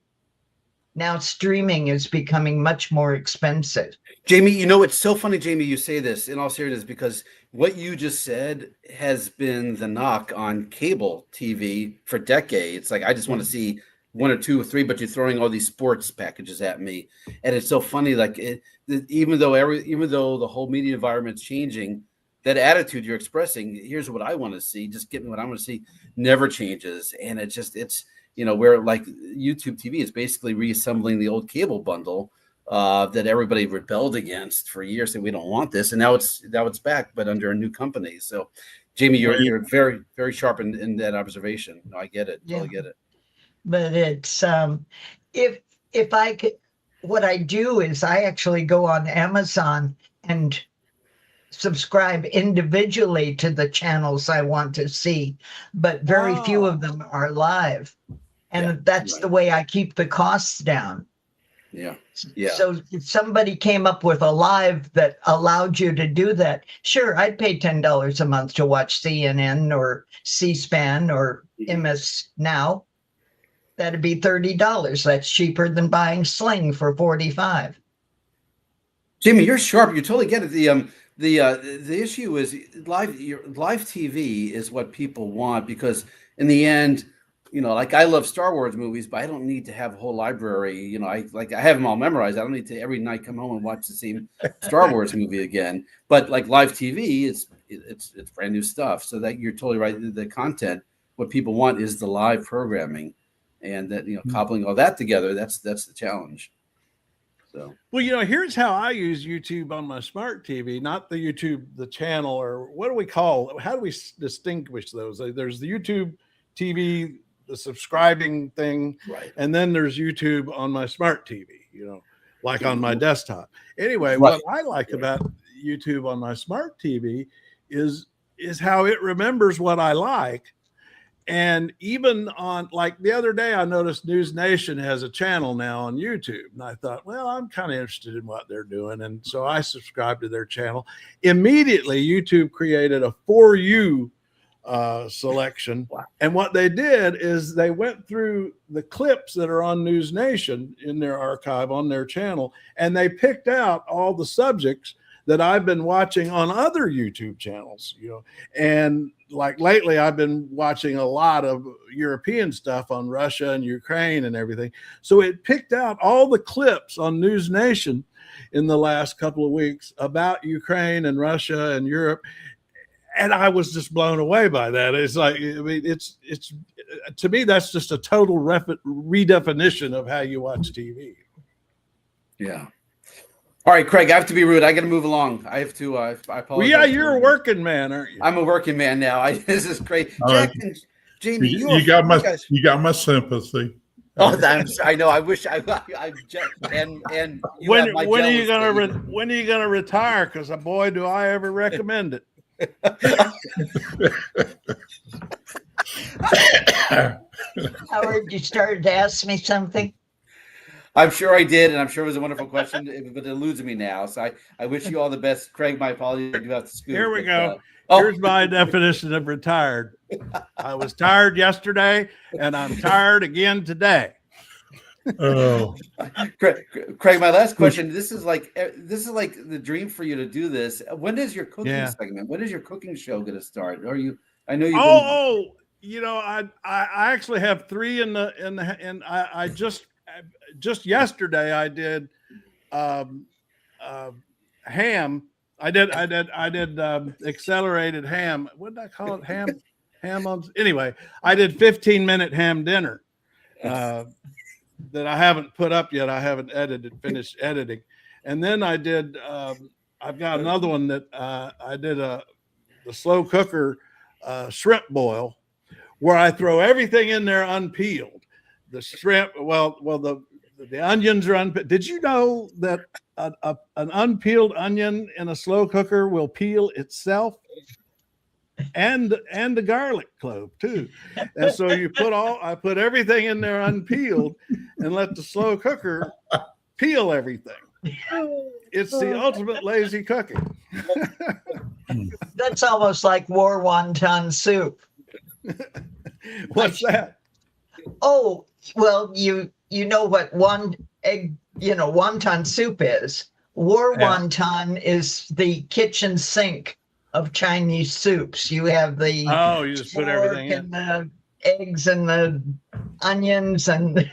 C: Now streaming is becoming much more expensive.
T: Jamie, you know, it's so funny, Jamie, you say this in all seriousness, because what you just said has been the knock on cable TV for decades. Like, I just want to see 1 or 2 or 3, but you're throwing all these sports packages at me. And it's so funny, like even though the whole media environment's changing, that attitude you're expressing, here's what I want to see, just get me what I want to see, never changes. And it's where like YouTube TV is basically reassembling the old cable bundle that everybody rebelled against for years, saying we don't want this, and now it's back, but under a new company. So, Jamie, you're very, very sharp in that observation. No, I get it.
C: Yeah.
T: Totally get it.
C: But it's if I could, what I do is I actually go on Amazon and subscribe individually to the channels I want to see, but very few of them are live, and that's the way I keep the costs down.
T: Yeah.
C: So if somebody came up with a live that allowed you to do that, sure, I'd pay $10 a month to watch CNN or C-SPAN or MS Now. That'd be $30. That's cheaper than buying Sling for $45.
T: Jimmy, you're sharp. You totally get it. The issue is live TV is what people want, because in the end, like I love Star Wars movies, but I don't need to have a whole library. I have them all memorized. I don't need to every night come home and watch the same Star Wars movie again. But like live TV, it's brand new stuff. So that you're totally right. The content, what people want is the live programming, and that coupling all that together. That's the challenge. So,
B: well, here's how I use YouTube on my smart TV, not the YouTube, the channel, or what do we call? How do we distinguish those? There's the YouTube TV, the subscribing thing,
T: right,
B: and then there's YouTube on my smart TV, like on my desktop. Anyway,
T: right.
B: What I like about YouTube on my smart TV is how it remembers what I like. And even on, like the other day, I noticed News Nation has a channel now on YouTube. And I thought, well, I'm kind of interested in what they're doing. And so I subscribed to their channel. Immediately, YouTube created a For You selection.
T: Wow.
B: And what they did is they went through the clips that are on News Nation in their archive on their channel, and they picked out all the subjects that I've been watching on other YouTube channels, and like lately, I've been watching a lot of European stuff on Russia and Ukraine and everything. So it picked out all the clips on News Nation in the last couple of weeks about Ukraine and Russia and Europe. And I was just blown away by that. It's like, I mean, it's to me, that's just a total redefinition of how you watch TV.
T: Yeah. All right, Craig, I have to be rude. I got to move along. I have to, I apologize.
B: Well, yeah, you're a working man, aren't you?
T: I'm a working man now. This is great.
J: Jack
T: and Jamie,
J: you got my sympathy.
T: Oh, I know. I wish and
B: when are you gonna retire? Because boy, do I ever recommend it.
C: Howard, you started to ask me something.
T: I'm sure I did, and I'm sure it was a wonderful question, but it eludes me now. So I wish you all the best, Craig. My apologies. I do have to scoot.
B: Here we go. Here's my definition of retired. I was tired yesterday, and I'm tired again today.
J: Oh,
T: Craig, my last question. This is like the dream for you to do this. When is your cooking segment? When is your cooking show going to start? Are you? I know you.
B: You know, I actually have 3 in I just yesterday I did ham. I did accelerated ham. What did I call it? Ham on. Anyway, I did 15-minute ham dinner that I haven't put up yet. I haven't finished editing. And then I did. I've got another one that I did the slow cooker shrimp boil, where I throw everything in there unpeeled. The shrimp, the onions are unpeeled. Did you know that an unpeeled onion in a slow cooker will peel itself? And the garlic clove too. And so I put everything in there unpeeled and let the slow cooker peel everything. It's the ultimate lazy cooking.
C: That's almost like war wonton soup.
B: What's that?
C: Oh, well, you know what wonton soup is. War wonton is the kitchen sink of Chinese soups. You have the
B: you just put everything in,
C: the eggs and the onions, and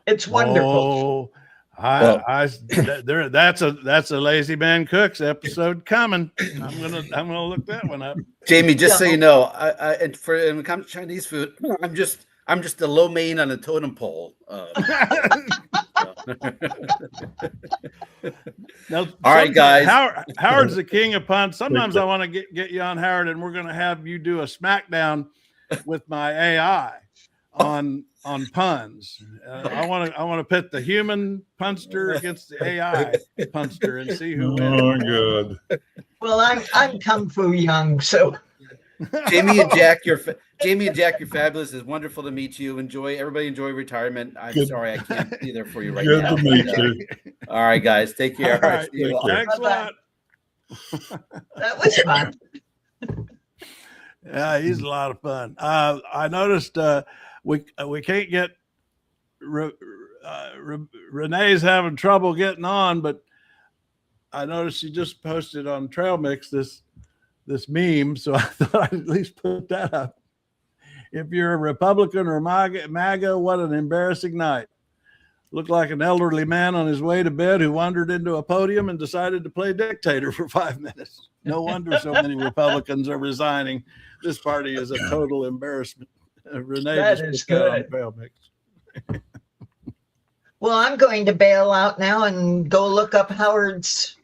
C: it's wonderful.
B: That's a Lazy Man Cooks episode coming. I'm gonna look that one up.
T: Jamie, just so you know, when it comes to Chinese food, I'm just the low main on a totem pole.
B: Now,
T: all right, guys.
B: Howard's the king of puns. Sometimes I want to get you on, Howard, and we're going to have you do a smackdown with my AI on puns. I want to pit the human punster against the AI punster and see who wins.
J: Oh, good.
C: Well, I'm Kung Fu Young, so.
T: Jamie and Jack, you're fabulous. It's wonderful to meet you. Everybody enjoy retirement. I'm sorry I can't be there for you right now.
J: Good to meet you.
T: All right, guys, take care.
B: All right, thanks a lot.
C: That was fun.
B: Yeah, he's a lot of fun. I noticed we can't get Renee's having trouble getting on, but I noticed she just posted on Trail Mix this meme, so I thought I'd at least put that up. If you're a Republican or MAGA, what an embarrassing night. Looked like an elderly man on his way to bed who wandered into a podium and decided to play dictator for 5 minutes. No wonder so many Republicans are resigning. This party is a total embarrassment. Renee,
C: that is good. Well, I'm going to bail out now and go look up Howard's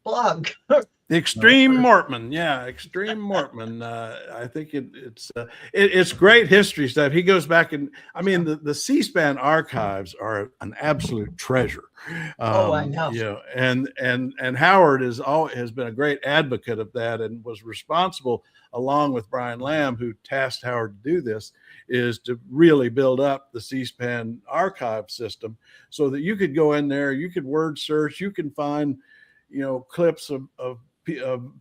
C: blog.
B: Extreme Mortman, Extreme Mortman. I think it's great history stuff. He goes back and the C-SPAN archives are an absolute treasure.
C: I know.
B: And Howard has been a great advocate of that and was responsible, along with Brian Lamb, who tasked Howard to do this, is to really build up the C-SPAN archive system so that you could go in there, you could word search, you can find clips of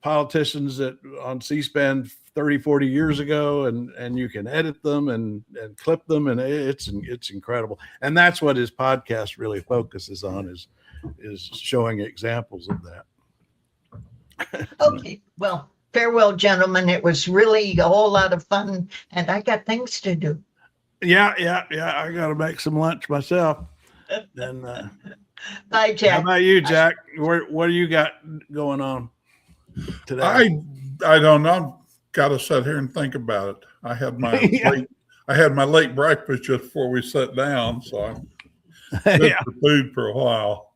B: politicians that on C-SPAN 30, 40 years ago, and you can edit them and clip them, and it's incredible. And that's what his podcast really focuses on, is showing examples of that.
C: Okay, well, Farewell, gentlemen. It was really a whole lot of fun, and I got things to do.
B: Yeah. I got to make some lunch myself. And
C: bye, Jack.
B: How about you, Jack? What do you got going on today?
J: I don't know. Got to sit here and think about it. I had my late breakfast just before we sat down, so I'm good for food for a while.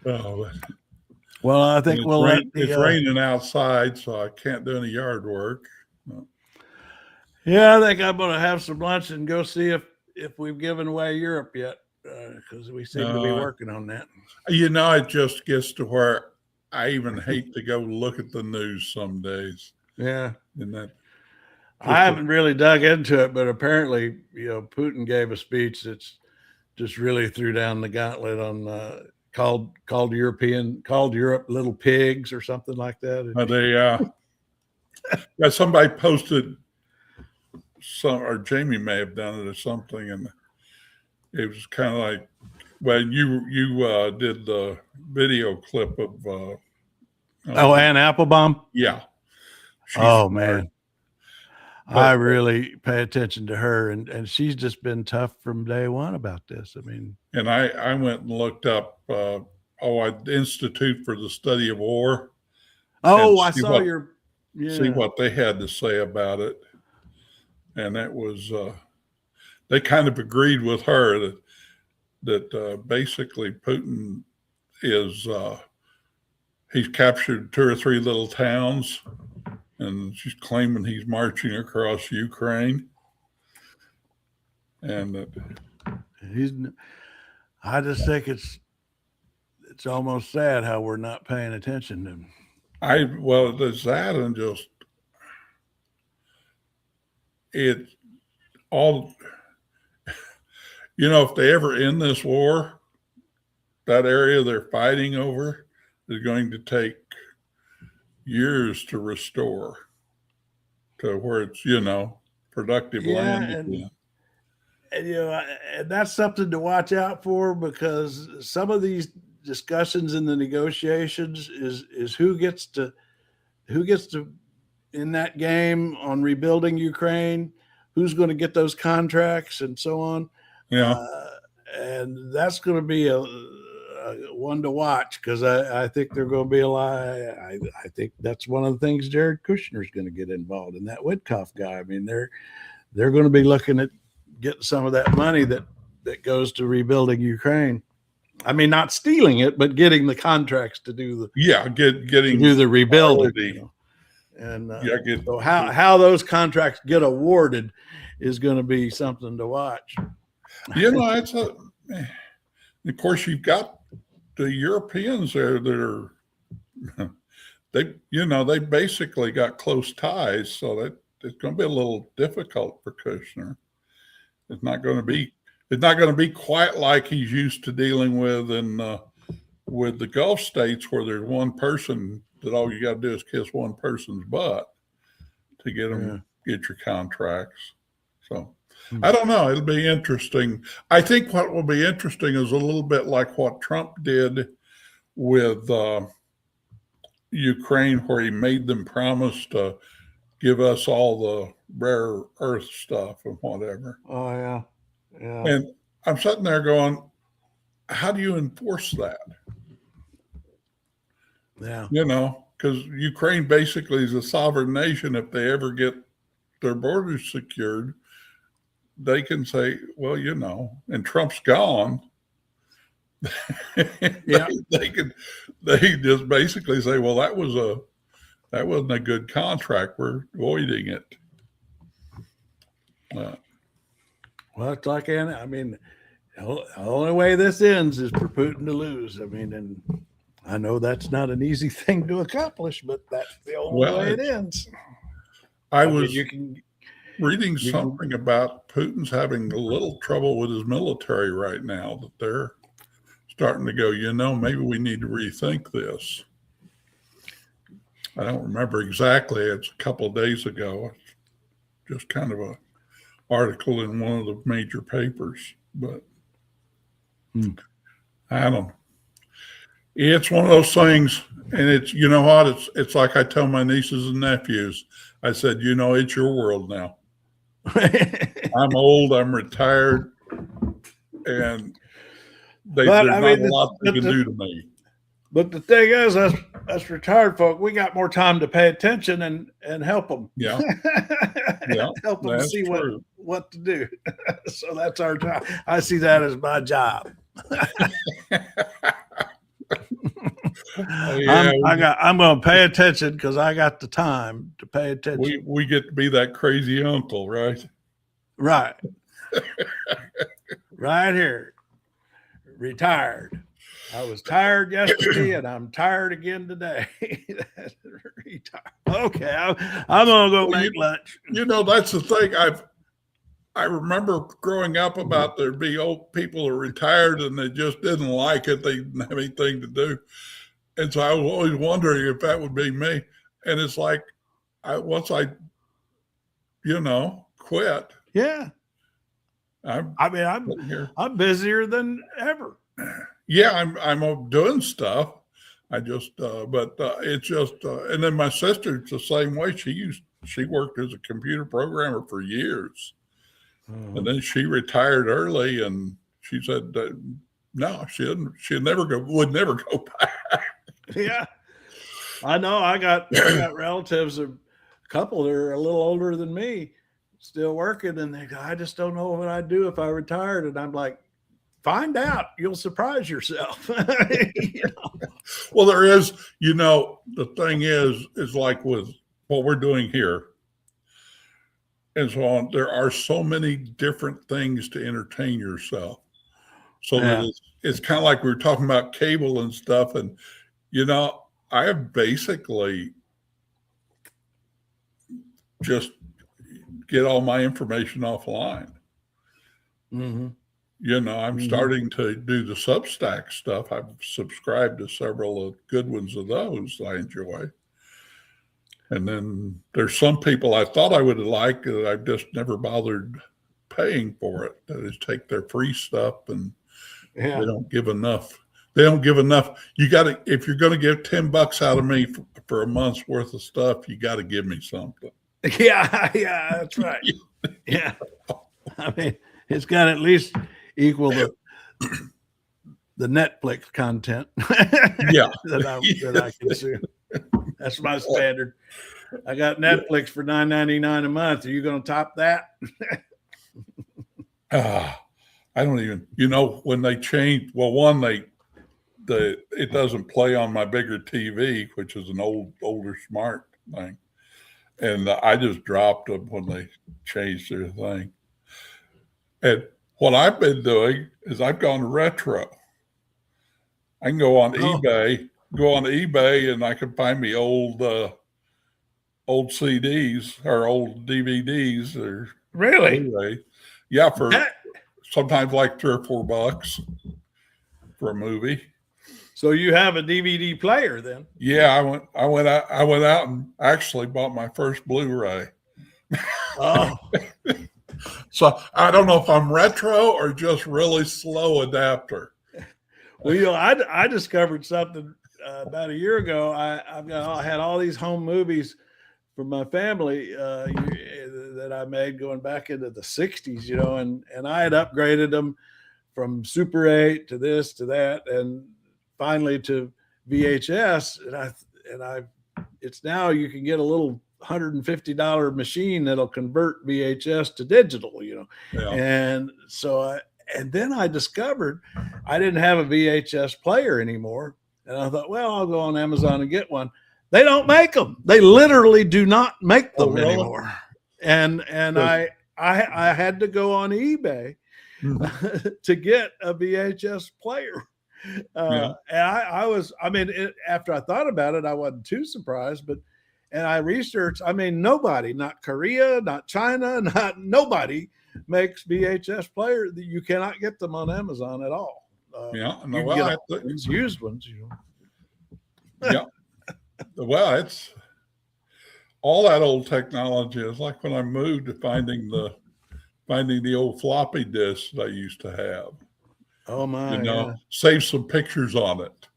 J: Oh,
B: well, I think
J: it's raining outside, so I can't do any yard work.
B: Yeah, I think I'm going to have some lunch and go see if we've given away Europe yet, because we seem to be working on that.
J: It just gets to where I even hate to go look at the news some days.
B: Yeah.
J: And that
B: I haven't really dug into it, but apparently, Putin gave a speech that's just really threw down the gauntlet on called Europe little pigs or something like that.
J: Somebody posted or Jamie may have done it or something, and it was kind of like, well, you did the video clip of
B: Ann Applebaum.
J: Yeah.
B: Man. I really pay attention to her, and she's just been tough from day one about this. I mean,
J: and I went and looked up Institute for the Study of War.
B: I saw
J: see what they had to say about it, and that was they kind of agreed with her that basically Putin is he's captured 2 or 3 little towns. And she's claiming he's marching across Ukraine, and
B: I just think it's almost sad how we're not paying attention to him.
J: There's that, and just it all. If they ever end this war, that area they're fighting over is going to take years to restore to where it's productive land.
B: And that's something to watch out for, because some of these discussions in the negotiations is who gets to in that game on rebuilding Ukraine, who's going to get those contracts and so on. And that's going to be a one to watch, because I think they're going to be a lot. I think that's one of the things Jared Kushner is going to get involved in, that Witkoff guy. I mean, they're going to be looking at getting some of that money that goes to rebuilding Ukraine. I mean, not stealing it, but getting the contracts to do the rebuilding. And so how those contracts get awarded is going to be something to watch.
J: It's of course you've got the Europeans there that are they basically got close ties, so that it's going to be a little difficult for Kushner. It's not going to be quite like he's used to dealing with with the Gulf states, where there's one person that all you got to do is kiss one person's butt to get your contracts. So I don't know. It'll be interesting. I think what will be interesting is a little bit like what Trump did with Ukraine, where he made them promise to give us all the rare earth stuff and whatever.
B: Oh, yeah.
J: And I'm sitting there going, how do you enforce that?
B: Yeah.
J: Because Ukraine basically is a sovereign nation. If they ever get their borders secured, they can say, well, and Trump's gone. They just basically say, well, that wasn't a good contract. We're voiding it.
B: Well, it's like, I mean, the only way this ends is for Putin to lose. I mean, and I know that's not an easy thing to accomplish, but that's the only way it ends.
J: I was reading something about Putin's having a little trouble with his military right now, that they're starting to go, maybe we need to rethink this. I don't remember exactly. It's a couple of days ago. It's just kind of a article in one of the major papers, but I don't know. It's one of those things, and it's, you know what, it's like I tell my nieces and nephews, I said, you know, it's your world now. I'm old, I'm retired, and there's not a lot they can do to me.
B: But the thing is, us retired folk, we got more time to pay attention and help them.
J: Yeah. Yeah,
B: help them see
J: true.
B: what to do. So that's our job. I see that as my job. I'm going to pay attention because I got the time to pay attention.
J: We get to be that crazy uncle, right?
B: Right. Right here. Retired. I was tired yesterday and I'm tired again today. Okay, I'm gonna go make lunch.
J: You know, that's the thing. I remember growing up about there'd be old people who retired and they just didn't like it. They didn't have anything to do. And so I was always wondering if that would be me. And it's like, once I quit.
B: Yeah. I'm busier than ever.
J: Yeah, I'm doing stuff. I just, it's just, and then my sister's the same way. She worked as a computer programmer for years, and then she retired early. And she said, no, would never go back.
B: Yeah, I know. I got relatives, a couple that are a little older than me, still working, and they go, I just don't know what I'd do if I retired. And I'm like, find out. You'll surprise yourself.
J: Well, there is, the thing is like with what we're doing here and so on, there are so many different things to entertain yourself. So that it's kind of like we were talking about cable and stuff. And, I have basically just get all my information offline.
B: Mm-hmm.
J: I'm starting to do the Substack stuff. I've subscribed to several of good ones of those I enjoy. And then there's some people I thought I would like that I've just never bothered paying for it. That is, take their free stuff and they don't give enough. They don't give enough. You got to, if you're going to give $10 out of me for a month's worth of stuff, you got to give me something.
B: Yeah, that's right. Yeah. I mean, it's got to at least equal the Netflix content that I consume. That's my standard. I got Netflix for $9.99 a month. Are you going to top that?
J: I don't even, when they changed, it doesn't play on my bigger TV, which is an older smart thing. And I just dropped them when they changed their thing. And what I've been doing is I've gone retro. I can go on eBay, and I can find me old CDs or old DVDs or
B: really?
J: Blu-ray. Yeah, for sometimes like $3 or $4 for a movie.
B: So you have a DVD player then?
J: Yeah, I went out and actually bought my first Blu-ray.
B: Oh.
J: So I don't know if I'm retro or just really slow adapter.
B: Well, I discovered something about a year ago. I had all these home movies from my family that I made going back into the 60s, and I had upgraded them from Super 8 to this to that, and finally to VHS. And it's now you can get a little $150 machine that'll convert VHS to digital, And so and then I discovered I didn't have a VHS player anymore. And I thought, well, I'll go on Amazon and get one. They don't make them. They literally do not make them anymore. And I had to go on eBay to get a VHS player. And after I thought about it, I wasn't too surprised, and I researched, nobody, not Korea, not China, nobody makes VHS players. You cannot get them on Amazon at all. These used ones,
J: Yeah. Well, it's all that old technology. Is like when I moved to finding the old floppy disks that I used to have.
B: Oh my!
J: Save some pictures on it.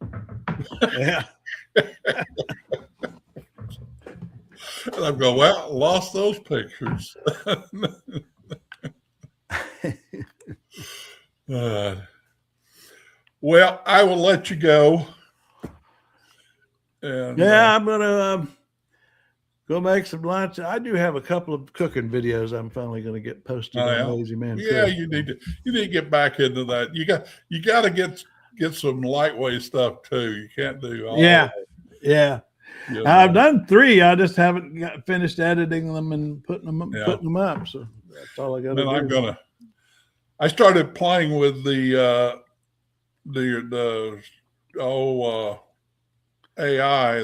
B: Yeah.
J: And I'm going, well, lost those pictures. Well, I will let you go. And,
B: yeah, I'm gonna go make some lunch. I do have a couple of cooking videos I'm finally going to get posted on Lazy Man.
J: Yeah,
B: Cook.
J: you need to get back into that. You got to get some lightweight stuff too. You can't do all.
B: Yeah. I've done 3. I just haven't finished editing them and putting them up. So that's all I got to do.
J: I started playing with the AI,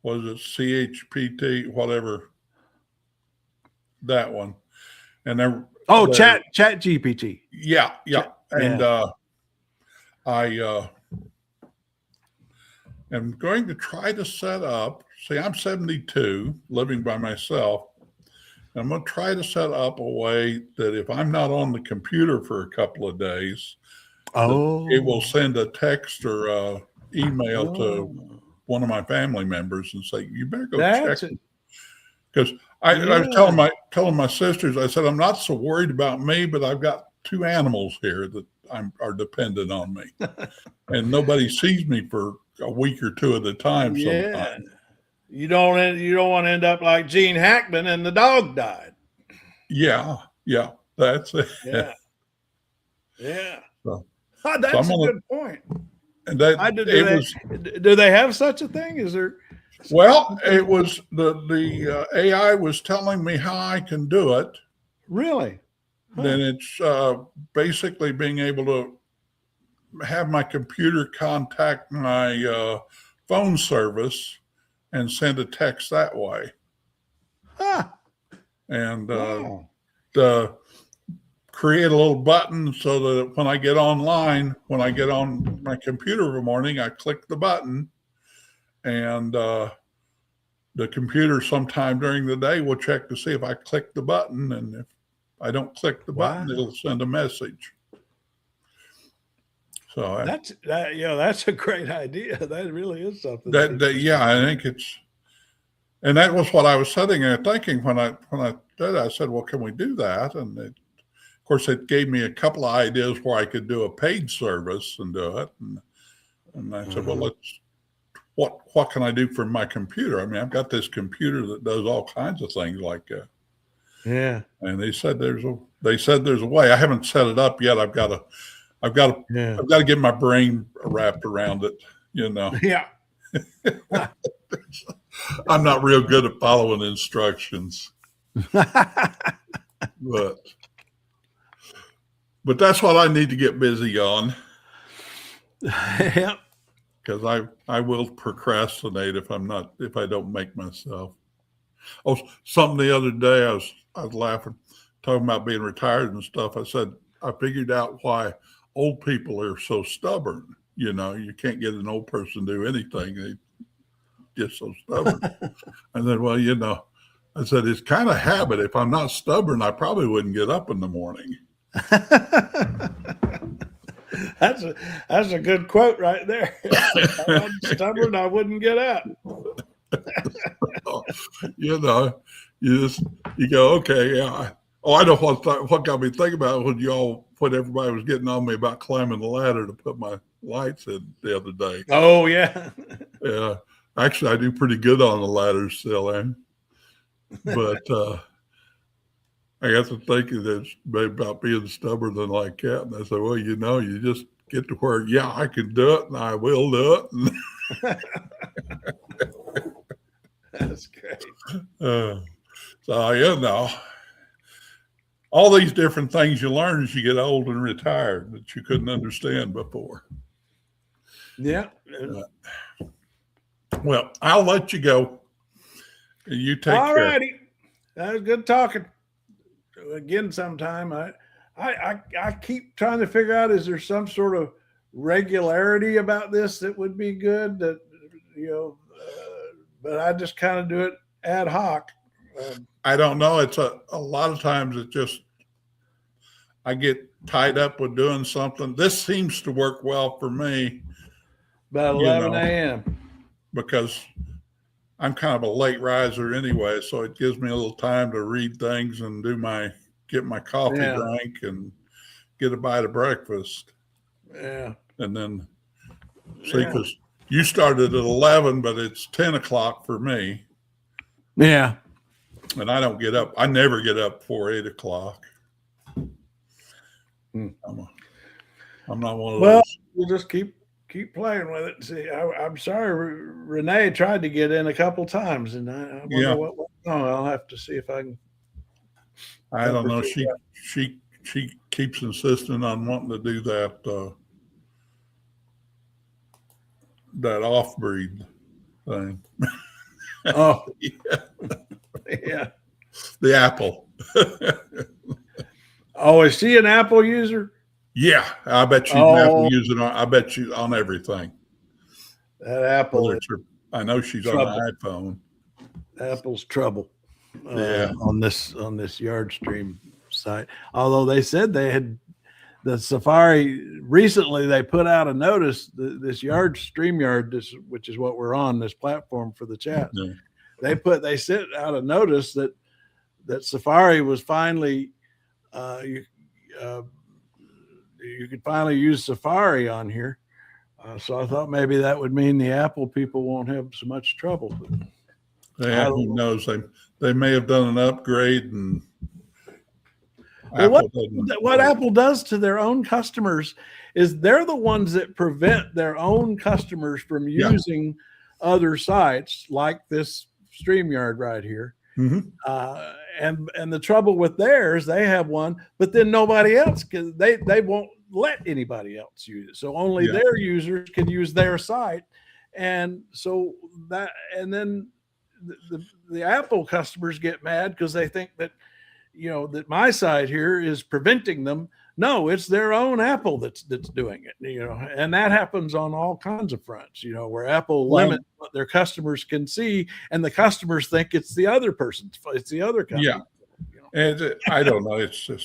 J: was it CHPT, whatever, that one. And then
B: Chat GPT.
J: Yeah. And I am going to try to set up, I'm 72, living by myself. I'm going to try to set up a way that if I'm not on the computer for a couple of days, it will send a text or a email to one of my family members and say, you better go check it. Because I was telling my sisters, I said, I'm not so worried about me, but I've got 2 animals here that are dependent on me. And nobody sees me for a week or 2 at a time sometimes.
B: You don't want to end up like Gene Hackman and the dog died.
J: Yeah, that's it.
B: Yeah.
J: So
B: that's a good point.
J: And
B: do they have such a thing? Is there?
J: Well, it was the AI was telling me how I can do it.
B: Really?
J: Then it's basically being able to have my computer contact my phone service and send a text that way. And create a little button so that when I get online, when I get on my computer every morning, I click the button, and the computer sometime during the day will check to see if I click the button, and if I don't click the button, it'll send a message. So
B: that's a great idea. That really is something.
J: I think and that was what I was sitting there thinking when I did it. I said, well, can we do that? And of course, it gave me a couple of ideas where I could do a paid service and do it. And I said, well, what can I do from my computer? I mean, I've got this computer that does all kinds of things like that.
B: Yeah.
J: And they said there's a way. I haven't set it up yet. I've got to get my brain wrapped around it,
B: Yeah.
J: I'm not real good at following instructions. But that's what I need to get busy on.
B: Yeah.
J: Because I will procrastinate if I don't make myself. Oh, something the other day I was laughing, talking about being retired and stuff. I said I figured out why old people are so stubborn. You can't get an old person to do anything. They just so stubborn. And then, I said it's kind of habit. If I'm not stubborn, I probably wouldn't get up in the morning.
B: That's a good quote right there. If I wasn't stubborn, I wouldn't get up.
J: You go, okay, yeah. I know what got me thinking about it when everybody was getting on me about climbing the ladder to put my lights in the other day.
B: Oh yeah.
J: Yeah. Actually, I do pretty good on the ladder still, but I got to thinking that maybe about being stubborn and like that. And I said, well, you just get to where, I can do it and I will do it.
B: That's great.
J: All these different things you learn as you get old and retired that you couldn't understand before.
B: Yeah.
J: Well, I'll let you go. You take care.
B: All righty. That was good talking. Again, sometime I keep trying to figure out, is there some sort of regularity about this that would be good that, but I just kind of do it ad hoc.
J: I don't know. It's a lot of times it just, I get tied up with doing something. This seems to work well for me.
B: About 11 a.m.
J: Because I'm kind of a late riser anyway, so it gives me a little time to read things and get my coffee drank and get a bite of breakfast.
B: Yeah.
J: And then see, because you started at 11, but it's 10 o'clock for me.
B: Yeah.
J: And I don't get up. I never get up before 8 o'clock. I'm not one of those.
B: Well, we'll just keep playing with it. See, I'm sorry, Renee tried to get in a couple times, and I wonder what went wrong. I'll have to see if I can.
J: I don't know. She keeps insisting on wanting to do that that off-breed thing.
B: Oh, yeah.
J: The Apple.
B: Oh, is she an Apple user?
J: Yeah, I bet she's an Apple user. I bet she's on everything.
B: That Apple.
J: I know she's trouble. On an iPhone.
B: Apple's trouble.
J: On
B: this Yard Stream site. Although they said they had the Safari recently, they put out a notice. This StreamYard, which is what we're on, this platform for the chat.
J: Yeah.
B: They sent out a notice that Safari was finally you could finally use Safari on here. So I thought maybe that would mean the Apple people won't have so much trouble.
J: Yeah, who knows? They may have done an upgrade and
B: what Apple does to their own customers is they're the ones that prevent their own customers from using other sites like this StreamYard right here.
J: Mm-hmm.
B: And the trouble with theirs, they have one, but then nobody else can. They won't let anybody else use it. So only their users can use their site, and so then the Apple customers get mad because they think that that my site here is preventing them. No, it's their own Apple that's doing it. And that happens on all kinds of fronts. Where Apple limits what their customers can see, and the customers think it's the other person's. It's the other company.
J: Yeah, and I don't know. It's a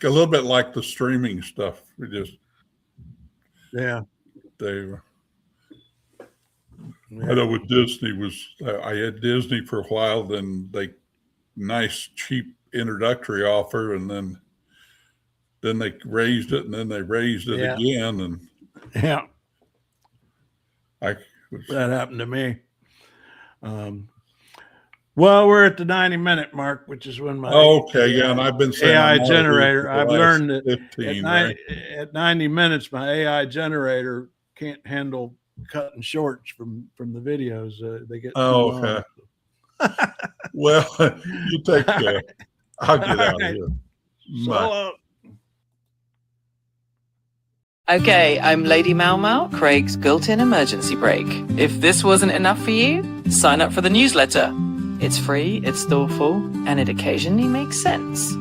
J: little bit like the streaming stuff. We just I know with Disney I had Disney for a while. Then nice cheap introductory offer, and then they raised it, and then they raised it again, and that
B: happened to me. Well, we're at the 90-minute mark, which is when my
J: and I've been saying
B: AI generator. I've learned that
J: 15,
B: at 90 minutes, my AI generator can't handle cutting shorts from the videos. They get too long.
J: Well, you take care. I'll get out of here.
B: Bye.
A: Okay, I'm Lady Mau Mau, Craig's built-in emergency brake. If this wasn't enough for you, sign up for the newsletter. It's free, it's thoughtful, and it occasionally makes sense.